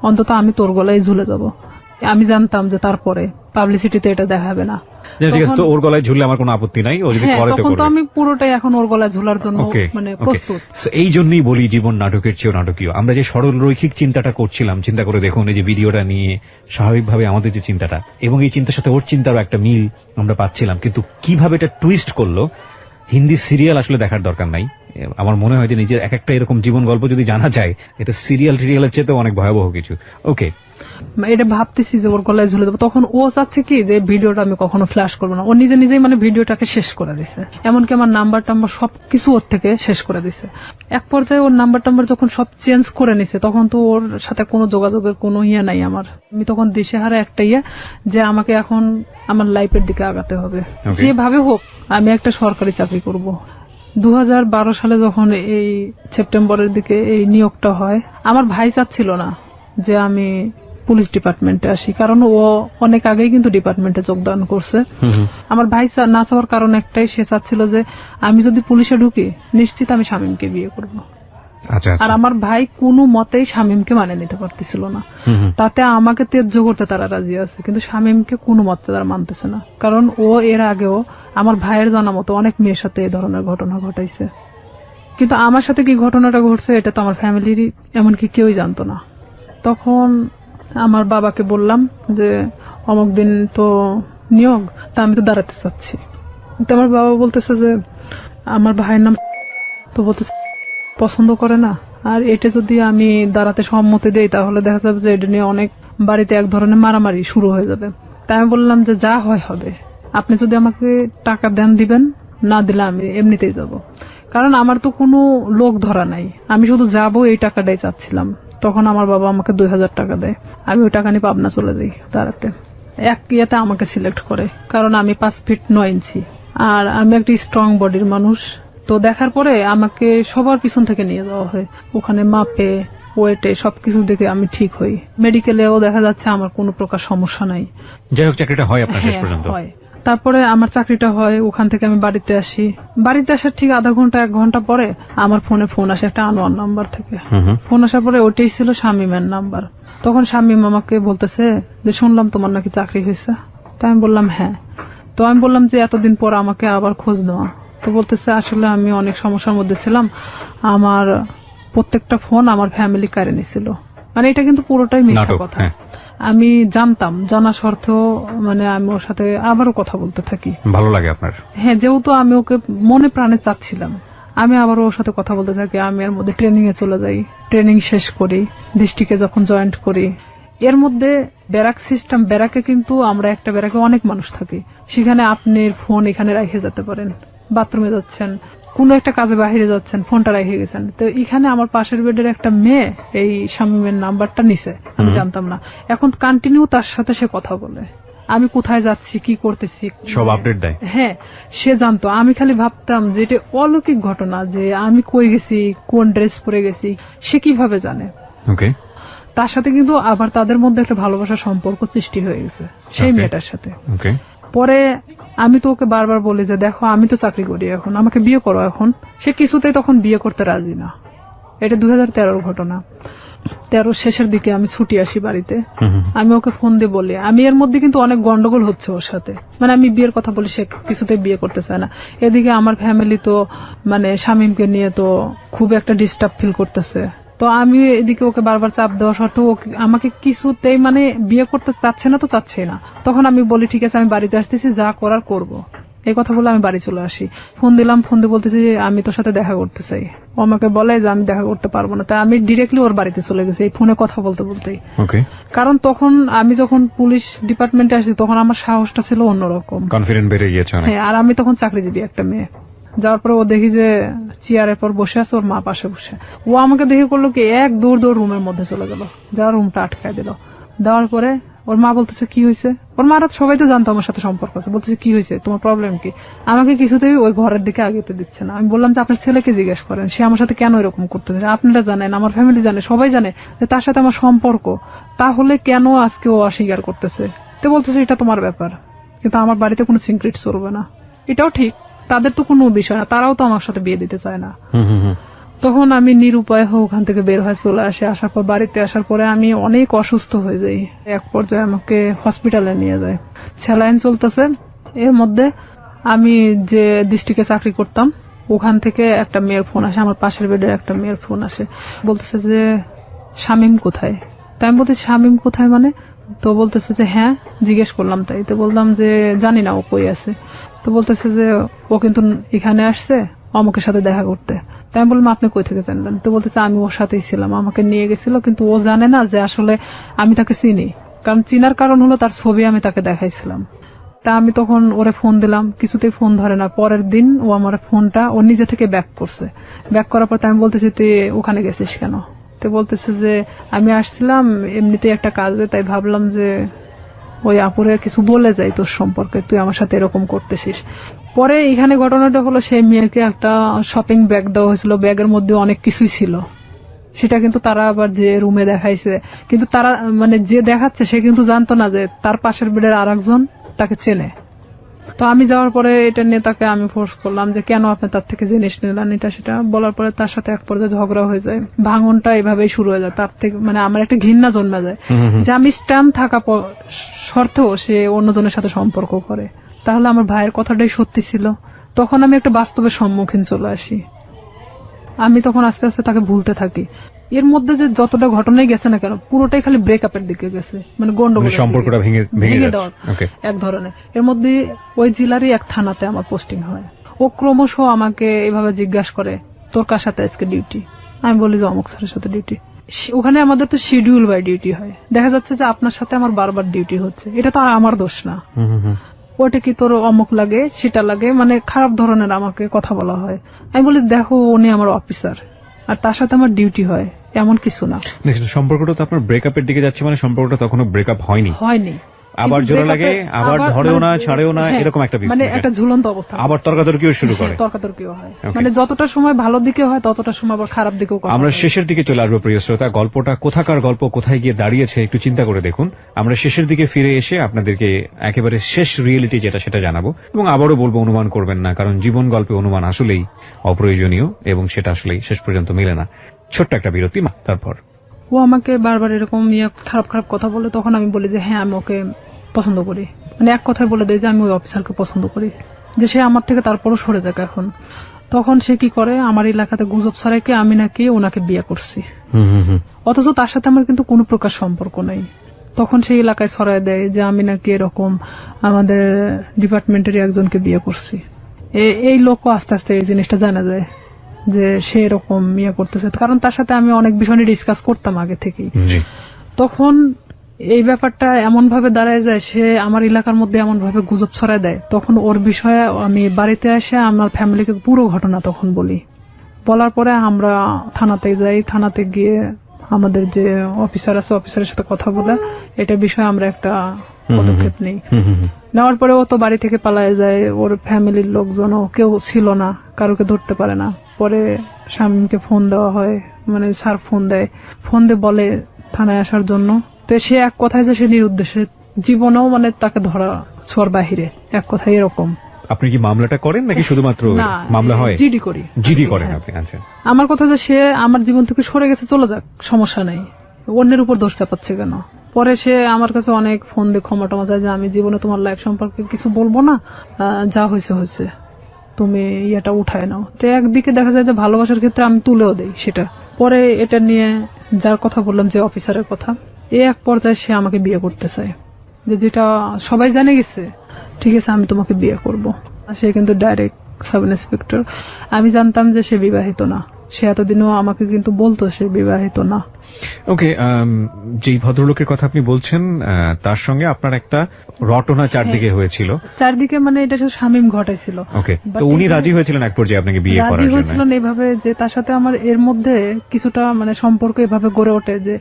Speaker 1: অন্তত আমি তোর গলায় ঝুলে যাব। আমি জানতাম যে তারপরে পাবলিসিটিতে এটা দেখাবে না।
Speaker 2: ঠিক আছে, তো ওর গলায় ঝুললে আমার কোনো আপত্তি নাই, ও যদি
Speaker 1: হ্যাঁ,
Speaker 2: করে তো
Speaker 1: তখন তো
Speaker 2: করবে।
Speaker 1: আমি পুরোটাই এখন ওর গলায় ঝুলার জন্য
Speaker 2: ওকে,
Speaker 1: মানে
Speaker 2: ওকে।
Speaker 1: প্রস্তুত।
Speaker 2: So, এই জন্যই বলি জীবন নাটকের চেয়েও নাটকীয়। আমরা যে সরল রৈখিক চিন্তাটা করছিলাম, চিন্তা করে দেখুন এই যে ভিডিওটা নিয়ে স্বাভাবিকভাবে আমাদের যে চিন্তাটা, এবং এই চিন্তার সাথে ওর চিন্তারও একটা মিল আমরা পাচ্ছিলাম, কিন্তু কিভাবে এটা টুইস্ট করলো। হিন্দি সিরিয়াল আসলে দেখার দরকার নাই। আমার মনে হয় যে নিজের এক একটা এরকম জীবন গল্প যদি জানা যায়, এটা সিরিয়ালের চেয়েও অনেক ভয়াবহ কিছু। ওকে,
Speaker 1: এটা ভাবতেছি যে ওর গলায় ঝুলে দেবো, তখন ও চাচ্ছে কি যে ভিডিওটা আমি কখনো ফ্ল্যাশ করবো না। ও নিজে নিজেই মানে ভিডিওটাকে শেষ করে দিছে, এমনকি আমার নাম্বার টাম্বার সবকিছু ওর থেকে শেষ করে দিছে। এক পর্যায়ে ওর নাম্বার টাম্বার যখন সব চেঞ্জ করে নিছে, তখন তো ওর সাথে কোনো যোগাযোগের কোনো ইয়ে নাই আমার। আমি তখন দিশেহারা একটা ইয়ে যে আমাকে এখন আমার লাইফের দিকে আগাতে হবে,
Speaker 2: Okay.
Speaker 1: যেভাবে হোক আমি একটা সরকারি চাকরি করব। 2012 সালে যখন এই সেপ্টেম্বরের দিকে এই নিয়োগটা হয়, আমার ভাই চাচ্ছিল না যে আমি পুলিশ ডিপার্টমেন্টে আসি, কারণ ও অনেক আগেই কিন্তু ডিপার্টমেন্টে যোগদান করছে।
Speaker 2: হুম, হুম।
Speaker 1: আমার ভাই না চাওয়ার কারণ একটাই, সে চাচ্ছিল যে আমি যদি পুলিশে ঢুকি নিশ্চিত আমি শামীমকে বিয়ে করব।
Speaker 2: আচ্ছা,
Speaker 1: আর আমার ভাই কোনো মতেই শামীমকে মানে নিতে পারতেছিল না।
Speaker 2: হুম, হুম।
Speaker 1: তাতে আমাকে ত্যায্য করতে তারা রাজি আছে, কিন্তু শামীমকে কোনো মতে তারা মানতেছে না, কারণ ও এর আগেও আমার ভাইয়ের জানা মতো অনেক মেয়ের সাথে এই ধরনের ঘটনা ঘটাইছে। কিন্তু আমার সাথে কি ঘটনাটা ঘটছে এটা তো আমার ফ্যামিলির এমনকি কেউই জানতো না। তখন আমার বাবাকে বললাম যে অমুক দিন তো নিয়োগ, তা আমি তো দাঁড়াতে চাচ্ছি। তো আমার বাবা বলতেছে যে আমার ভাইয়ের নাম তো বলতেছে পছন্দ করে না, আর এটা যদি আমি দাঁড়াতে সম্মতি দেই তাহলে দেখা যাবে যে এটা নিয়ে অনেক বাড়িতে এক ধরনের মারামারি শুরু হয়ে যাবে। তাই আমি বললাম যে যা হয় হবে, আপনি যদি আমাকে টাকা দেন দিবেন, না দিলে আমি এমনিতেই যাব, কারণ আমার তো কোনো লোক ধরা নাই, আমি শুধু যাব এই টাকাটাই চাচ্ছিলাম। তখন আমার বাবা আমাকে 2000 টাকা দেয়, আমি ওই টাকা নিয়ে পাবনা চলে যাই দাঁড়াতে। এক ইয়েতে আমাকে সিলেক্ট করে, কারণ আমি 5 ফিট 9 ইঞ্চি আর আমি একটা স্ট্রং বডির মানুষ। তো দেখার পরে আমাকে সবার পিছন থেকে নিয়ে যাওয়া হয়, ওখানে মাপে ওয়েটে সবকিছু দেখে আমি ঠিক হই। মেডিকেলেও দেখা যাচ্ছে আমার কোনো প্রকার সমস্যা নাই।
Speaker 2: যাই হোক, চাকরিটা হয় আপনার শেষ
Speaker 1: হ্যাঁ,
Speaker 2: পর্যন্ত?
Speaker 1: হয়। তারপরে আমার চাকরিটা হয়, ওখান থেকে আমি বাড়িতে আসি। বাড়িতে আসার ঠিক আধা ঘন্টা 1 ঘন্টা পরে আমার ফোনে ফোন আসে একটা আনোয়ার নাম্বার থেকে।
Speaker 2: হুম, হুম।
Speaker 1: ফোন আসার পরে ওটাই ছিল শামীমের নাম্বার। তখন শামীম আমাকে বলতেছে যে শুনলাম তোমার নাকি চাকরি হয়েছে। তাই আমি বললাম হ্যাঁ। তো আমি বললাম যে এতদিন পর আমাকে আবার খোঁজ নেওয়া। তো বলতেছে আসলে আমি অনেক সমস্যার মধ্যে ছিলাম, আমার প্রত্যেকটা ফোন আমার ফ্যামিলি কারে নিছিল। মানে এটা কিন্তু পুরোটাই মিথ্যা
Speaker 2: নাটক,
Speaker 1: কথা।
Speaker 2: হ্যাঁ।
Speaker 1: আমি জানতাম, জানা সত্ত্বেও মানে আমি ওর সাথে আবারও কথা বলতে থাকি।
Speaker 2: ভালো লাগে আপনার?
Speaker 1: হ্যাঁ, যেহেতু আমি ওকে মনে প্রাণে চাচ্ছিলাম, আমি আবার ওর সাথে কথা বলতে থাকি। আমি এর মধ্যে ট্রেনিং এ চলে যাই, ট্রেনিং শেষ করি, ডিস্ট্রিক্টে যখন জয়েন্ট করি। এর মধ্যে ব্যারাক সিস্টেম, ব্যারাকে কিন্তু আমরা একটা ব্যারাকে অনেক মানুষ থাকি, সেখানে আপনি ফোন এখানে রেখে যেতে পারেন, বাথরুমে যাচ্ছেন, কোন একটা কাজে বাইরে যাচ্ছেন, ফোনটা রেখে গেছেন। তো এখানে আমার পাশের বেডের একটা মেয়ে এই শামীমের নাম্বারটা নিছে, আমি জানতাম না। এখন কন্টিনিউ তার সাথে সে কথা বলে, আমি কোথায় যাচ্ছি কি করতেছি
Speaker 2: সব আপডেট দেয়।
Speaker 1: হ্যাঁ, সে জানতো। আমি খালি ভাবতাম যে এটা অলৌকিক ঘটনা, যে আমি কই গেছি, কোন ড্রেস পরে গেছি, সে কিভাবে জানে।
Speaker 2: ওকে,
Speaker 1: তার সাথে কিন্তু আবার তাদের মধ্যে একটা ভালোবাসার সম্পর্ক সৃষ্টি হয়ে গেছে সেই
Speaker 2: Okay.
Speaker 1: মেয়েটার সাথে।
Speaker 2: ওকে।
Speaker 1: পরে আমি তো ওকে বারবার বলি যে দেখো আমি তো চাকরি করি এখন, আমাকে বিয়ে করো এখন। সে কিছুতেই তখন বিয়ে করতে রাজি না। এটা 2013 ঘটনা। 13 শেষের দিকে আমি ছুটি আসি বাড়িতে,
Speaker 2: হুম, হুম।
Speaker 1: আমি ওকে ফোন দিয়ে বলি, আমি এর মধ্যে কিন্তু অনেক গন্ডগোল হচ্ছে ওর সাথে, মানে আমি বিয়ের কথা বলি, সে কিছুতেই বিয়ে করতে চায় না। এদিকে আমার ফ্যামিলি তো মানে শামীমকে নিয়ে তো খুব একটা ডিস্টার্ব ফিল করতেছে। তো আমি এদিকে ওকে বারবার চাপ দেওয়া সত্ত্বেও আমাকে কিছুতেই মানে বিয়ে করতে চাচ্ছে না তো চাচ্ছে না। তখন আমি বলি ঠিক আছে আমি বাড়িতে আসতেছি, যা করার করব। এই কথা বলে আমি বাড়ি চলে আসি। ফোন দিলাম, ফোন দিয়ে বলতেছি যে আমি তোর সাথে দেখা করতে চাই। ও আমাকে বলে যে আমি দেখা করতে পারবো না। তাই আমি ডিরেক্টলি ওর বাড়িতে চলে গেছি এই ফোনে কথা বলতে বলতেই। কারণ তখন আমি যখন পুলিশ ডিপার্টমেন্টে আসি তখন আমার সাহসটা ছিল অন্যরকম,
Speaker 2: কনফিডেন্স বেড়ে গিয়েছে অনেক।
Speaker 1: হ্যাঁ, আর আমি তখন চাকরিজীবী একটা মেয়ে। যাওয়ার পরে ও দেখি যে চেয়ারের পর বসে আছে, ওর মা পাশে বসে। ও আমাকে দেখে করলো কি, এক দৌড় রুমের মধ্যে চলে গেল, যাওয়ার রুমটা আটকায় দিল। দেওয়ার পরে ওর মা বলতেছে কি হয়েছে। ওর মারা সবাই তো জানতো আমার সাথে সম্পর্ক আছে। বলতেছে কি হয়েছে, তোমার প্রবলেম কি। আমাকে কিছুতেই ওই ঘরের দিকে আগেতে দিচ্ছে না। আমি বললাম যে আপনার ছেলেকে জিজ্ঞেস করেন, সে আমার সাথে কেন এরকম করতেছে। আপনারা জানেন, আমার ফ্যামিলি জানে, সবাই জানে যে তার সাথে আমার সম্পর্ক, তাহলে কেন আজকে ও অস্বীকার করতেছে। তো বলতেছে এটা তোমার ব্যাপার, কিন্তু আমার বাড়িতে কোনো সিক্রেট চলবে না। এটাও ঠিক, তাদের তো কোনো বিষয় না, তারাও তো আমার সাথে বিয়ে দিতে চায় না। তখন আমি নিরুপায় ওখান থেকে বের হয়ে চলে আসি। আসার পর বাড়িতে আসার পরে আমি অনেক অসুস্থ হয়ে যাই। এক পর্যায়ে আমাকে হসপিটালে নিয়ে যায়, স্যালাইন চলতেছে। এর মধ্যে আমি যে ডিস্ট্রিক্টে চাকরি করতাম ওখান থেকে একটা মেয়ের ফোন আসে, আমার পাশের বেডের একটা মেয়ের ফোন আসে। বলতেছে যে শামীম কোথায়। তাই আমি বলছি শামীম কোথায় মানে। তো বলতেছে যে হ্যাঁ, জিজ্ঞেস করলাম। তাই তো বললাম যে জানি না ও কই আছে। তো বলতেছে যে ও কিন্তু এখানে আসছে অমুকের সাথে দেখা করতে। তাই আমি বললাম আপনি কই থেকে জানলেন। তো বলতেছে আমি ওর সাথেই ছিলাম, আমাকে নিয়ে গেছিল, কিন্তু ও জানে না যে আসলে আমি তাকে চিনি। কারণ চিনার কারণ হলো তার ছবি আমি তাকে দেখাইছিলাম। তা আমি তখন ওরে ফোন দিলাম, কিছুতেই ফোন ধরে না। পরের দিন ও আমার ফোনটা ও নিজে থেকে ব্যাক করছে। ব্যাক করার পর আমি বলতেছি তুই ওখানে গেছিস কেন। তো বলতেছে যে আমি আসছিলাম এমনিতেই একটা কাজে, তাই ভাবলাম যে ওই আপুরে কিছু বলে যাই তোর সম্পর্কে, তুই আমার সাথে এরকম করতেছিস। পরে এখানে ঘটনাটা হলো সেই মেয়েকে একটা শপিং ব্যাগ দেওয়া হয়েছিল, ব্যাগের মধ্যে অনেক কিছুই ছিল। সেটা কিন্তু তারা আবার যে রুমে দেখাইছে, কিন্তু তারা মানে যে দেখাচ্ছে সে কিন্তু জানতো না যে তার পাশের বেডের আরেকজন তাকে চেনে। তো আমি যাওয়ার পরে এটা নিয়ে তাকে আমি ফোর্স করলাম যে কেন আপনি তার থেকে জিনিস নিলেন, এটা সেটা বলার পরে তার সাথে এক পর্যায়ে ঝগড়া হয়ে যায়। ভাঙনটা এভাবেই শুরু হয়ে যায়। তার থেকে মানে আমার একটা ঘৃণা জন্মে যায় যে আমি স্ট্যান্ড থাকা সত্ত্বেও সে অন্যজনের সাথে সম্পর্ক করে। তাহলে আমার ভাইয়ের কথাটাই সত্যি ছিল। তখন আমি একটা বাস্তবের সম্মুখীন চলে আসি। আমি তখন আস্তে আস্তে তাকে ভুলতে থাকি। এর মধ্যে যে যতটা ঘটনাই গেছে না কেন পুরোটাই খালি ব্রেকআপের দিকে গেছে, মানে গন্ডগোল,
Speaker 2: সম্পর্কটা ভেঙে দেওয়ার
Speaker 1: এক ধরনের। এর মধ্যে ওই জেলারই এক থানাতে আমার পোস্টিং হয়। ও ক্রমশ আমাকে এভাবে জিজ্ঞাসা করে তোর কার সাথে আজকে ডিউটি। আমি বলি যে অমুক স্যারের সাথে ডিউটি। ওখানে আমাদের তো শিডিউল বাই ডিউটি হয়। দেখা যাচ্ছে যে আপনার সাথে আমার বারবার ডিউটি হচ্ছে, এটা তো আর আমার দোষ না। ওটা কি তোর অমুক লাগে সেটা লাগে, মানে খারাপ ধরনের আমাকে কথা বলা হয়। আমি বলি দেখো উনি আমার অফিসার আর তার সাথে আমার ডিউটি হয়, এমন কিছু না।
Speaker 2: সম্পর্কটা তো আপনার ব্রেকআপের দিকে যাচ্ছে, মানে সম্পর্কটা তখনো ব্রেকআপ হয়নি। আবার জোরে লাগে, আবার ধরেও না ছাড়েও না, এরকম একটা বিষয়,
Speaker 1: মানে একটা ঝুলন্ত অবস্থা।
Speaker 2: আবার তর্কাতর্কিও শুরু করে।
Speaker 1: তর্কাতর্কিও হয়, মানে যতটা সময় ভালো দিকে হয় ততটা সময় আবার খারাপ দিকেও।
Speaker 2: আমরা শেষের দিকে চলে আসবো প্রিয় শ্রোতা। গল্পটা কোথাকার গল্প, কোথায় গিয়ে দাঁড়িয়েছে একটু চিন্তা করে দেখুন। আমরা শেষের দিকে ফিরে এসে আপনাদেরকে একেবারে শেষ রিয়েলিটি যেটা সেটা জানাবো। এবং আবারও বলবো অনুমান করবেন না, কারণ জীবন গল্পে অনুমান আসলেই অপ্রয়োজনীয় এবং সেটা আসলেই শেষ পর্যন্ত মেলে না। ছোট্ট একটা বিরতি, তারপর
Speaker 1: ও আমাকে বারবার এরকম খারাপ খারাপ কথা বলে। তখন আমি বলি যে হ্যাঁ আমি ওকে পছন্দ করি, মানে এক কথায় বলে দেয় যে আমি ওই অফিসারকে পছন্দ করি, যে সে আমার থেকে তারপরও সরে যাক এখন। তখন সে কি করে, আমার এলাকাতে গুজব ছড়াইকে আমি নাকি ওনাকে বিয়ে করছি, অথচ তার সাথে আমার কিন্তু কোনো প্রকার সম্পর্ক নেই। তখন সেই এলাকায় ছড়াই দেয় যে আমি নাকি এরকম আমাদের ডিপার্টমেন্টের একজনকে বিয়ে করছি। এই লোকও আস্তে আস্তে এই জিনিসটা জানা যায় যে সে এরকম বিয়ে করতেছে, কারণ তার সাথে আমি অনেক বিষয় নিয়ে ডিসকাস করতাম আগে থেকেই। তখন এই ব্যাপারটা এমন ভাবে দাঁড়ায় যায়, সে আমার এলাকার মধ্যে এমন ভাবে গুজব ছড়ায় দেয়। তখন ওর বিষয়ে আমি বাড়িতে এসে আমার ফ্যামিলিকে পুরো ঘটনা তখন বলি। বলার পরে আমরা থানাতে যাই। থানাতে গিয়ে আমাদের যে অফিসার আছে অফিসারের সাথে কথা বলে এটা বিষয়ে আমরা একটা পদক্ষেপ নেই। নেওয়ার পরে ও তো বাড়ি থেকে পালায় যায়। ওর ফ্যামিলির লোকজনও কেউ ছিল না, কারোকে ধরতে পারে না। পরে স্বামীকে ফোন দেওয়া হয়, মানে স্যার ফোন দেয়, ফোন দিয়ে বলে থানায় আসার জন্য। তো সে এক কথায় যে সে নিরুদ্দেশে, জীবনেও মানে তাকে ধরা ছোঁয়ার বাহিরে, এক কথায় এরকম।
Speaker 2: আপনি কি মামলাটা করেন নাকি শুধুমাত্র মামলা হয়?
Speaker 1: জিডি করি।
Speaker 2: জিডি করেন আপনি? আচ্ছা।
Speaker 1: আমার কথা যে সে আমার জীবন থেকে সরে গেছে, চলে যাক, সমস্যা নেই, অন্যের উপর দোষ চাপাচ্ছে কেন। পরে সে আমার কাছে অনেক ফোন দিয়ে ক্ষমা টমা চায় যে আমি জীবনে তোমার লাইফ সম্পর্কে কিছু বলবো না, যা হয়েছে হয়েছে, তুমি ইয়েটা উঠায় নাও। তো একদিকে দেখা যায় যে ভালোবাসার ক্ষেত্রে আমি তুলেও দেই সেটা। পরে এটা নিয়ে যার কথা বললাম যে অফিসারের কথা, এক পর্যায়ে সে আমাকে বিয়ে করতে চায়, যেটা সবাই জানে গেছে। ঠিক আছে আমি তোমাকে বিয়ে করব। সে কিন্তু ডাইরেক্ট সাব ইন্সপেক্টর। আমি জানতাম যে সে বিবাহিত না, সে এতদিনও আমাকে কিন্তু বলতো সে বিবাহিত না।
Speaker 2: ওকে, যেই ভদ্রলোকের কথা আপনি বলছেন তার সঙ্গে আপনার একটা রটনা চারদিকে হয়েছিল।
Speaker 1: চারদিকে মানে এটা শুধু শামীম ঘটাইছিল।
Speaker 2: ওকে, তো উনি রাজি হয়েছিলেন এক পর্যায়ে আপনাকে বিয়ে করার
Speaker 1: রাজি
Speaker 2: জন্য?
Speaker 1: হয়েছিলেন এইভাবে যে তার সাথে আমার এর মধ্যে কিছুটা মানে সম্পর্ক এভাবে গড়ে ওঠে যে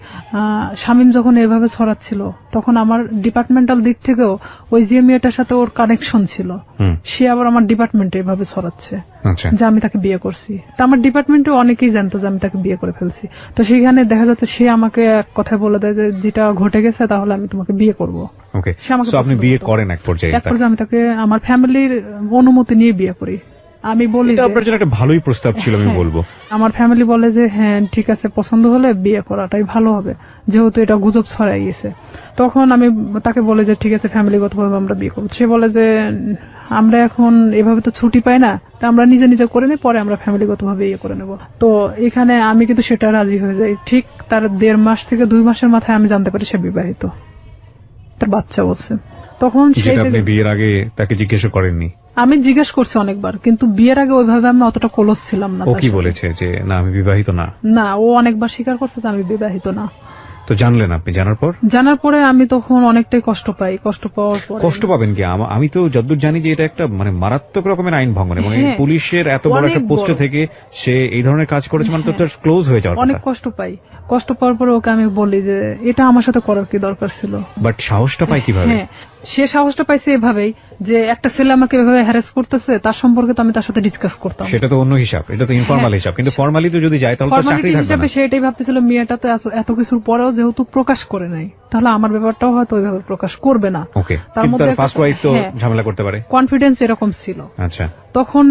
Speaker 1: শামীম যখন এভাবে ছড়াচ্ছিল তখন আমার ডিপার্টমেন্টাল দিক থেকেও ওই যে মেয়েটার সাথে ওর কানেকশন ছিল, সে আবার আমার ডিপার্টমেন্টে এভাবে ছড়াচ্ছে যে আমি তাকে বিয়ে করছি। তা আমার ডিপার্টমেন্টে অনেকেই জানতো যে আমি তাকে বিয়ে করে ফেলছি। তো সেখানে দেখা যাচ্ছে সে আমাকে এক কথা বলে দেয় যে যেটা ঘটে গেছে তাহলে আমি তোমাকে বিয়ে করবো।
Speaker 2: ওকে, সো আপনি বিয়ে করেন এক পর্যায়ে?
Speaker 1: এক পর্যায়ে আমি তাকে আমার ফ্যামিলির অনুমতি নিয়ে বিয়ে করি। আমি বলি
Speaker 2: এটা আপনার জন্য একটা ভালোই প্রস্তাব ছিল আমি বলবো।
Speaker 1: আমার ফ্যামিলি বলে যে হ্যাঁ ঠিক আছে, পছন্দ হলে বিয়ে করাটাই ভালো হবে, যেহেতু এটা গুজব ছড়াই গেছে। তখন আমি তাকে বলে যে ঠিক আছে ফ্যামিলিগতভাবে আমরা বিয়ে করবো। সে বলে যে আমরা এখন এভাবে তো ছুটি পাই না, তা আমরা নিজে নিজে করে নিই, পরে আমরা ফ্যামিলিগতভাবে ইয়ে করে নেব। তো এখানে আমি কিন্তু সেটা রাজি হয়ে যাই। ঠিক তার 1.5 মাস থেকে 2 মাসের মাথায় আমি জানতে পারি সে বিবাহিত, তার বাচ্চা বলছে। তখন
Speaker 2: আপনি বিয়ের আগে তাকে জিজ্ঞেস করেননি?
Speaker 1: আমি জিজ্ঞেস করছি অনেকবার, কিন্তু বিয়ের আগে ওইভাবে আমি অতটা ক্লোজ ছিলাম না।
Speaker 2: ও কি বলেছে যে না আমি বিবাহিত না?
Speaker 1: না, ও অনেকবার স্বীকার করছে যে আমি বিবাহিত না।
Speaker 2: তো জানলেন আপনি? জানার পর
Speaker 1: আমি তখন অনেকটাই কষ্ট পাই। কষ্ট পাওয়ার পর
Speaker 2: কষ্ট পাবেন কি? আমি তো যতদূর জানি যে এটা একটা মানে মারাত্মক রকমের আইন ভঙ্গন, এবং পুলিশের এত বড় একটা পোস্টে থেকে সে এই ধরনের কাজ করেছে মানে তো তার ক্লোজ হয়ে যাওয়ার
Speaker 1: অনেক কষ্ট পাই। কষ্ট পাওয়ার পরে ওকে আমি বলি যে এটা আমার সাথে করার কি দরকার ছিল।
Speaker 2: বাট সাহসটা পাই কিভাবে?
Speaker 1: সে সাহসটা পাইছে এভাবেই যে একটা ছেলে আমাকে এভাবে হ্যারাস করতেছে, তার সম্পর্কে তো আমি তার সাথে ডিসকাস করতাম।
Speaker 2: সেটা তো অন্য হিসাব, এটা তো ইনফরমাল হিসাব। কিন্তু ফর্মালি তো যদি যায় তাহলে তো চাকরি থাকবে না।
Speaker 1: সেটাই ভাবতেছিল, মেয়েটা তো এত কিছুর পরেও যেহেতু প্রকাশ করে নাই, তাহলে আমার ব্যাপারটাও হয়তো ওইভাবে প্রকাশ করবে না।
Speaker 2: ওকে, তার ফার্স্ট ওয়াইফ তো ঝামেলা করতে পারে,
Speaker 1: কনফিডেন্স এরকম ছিল।
Speaker 2: আচ্ছা,
Speaker 1: তখন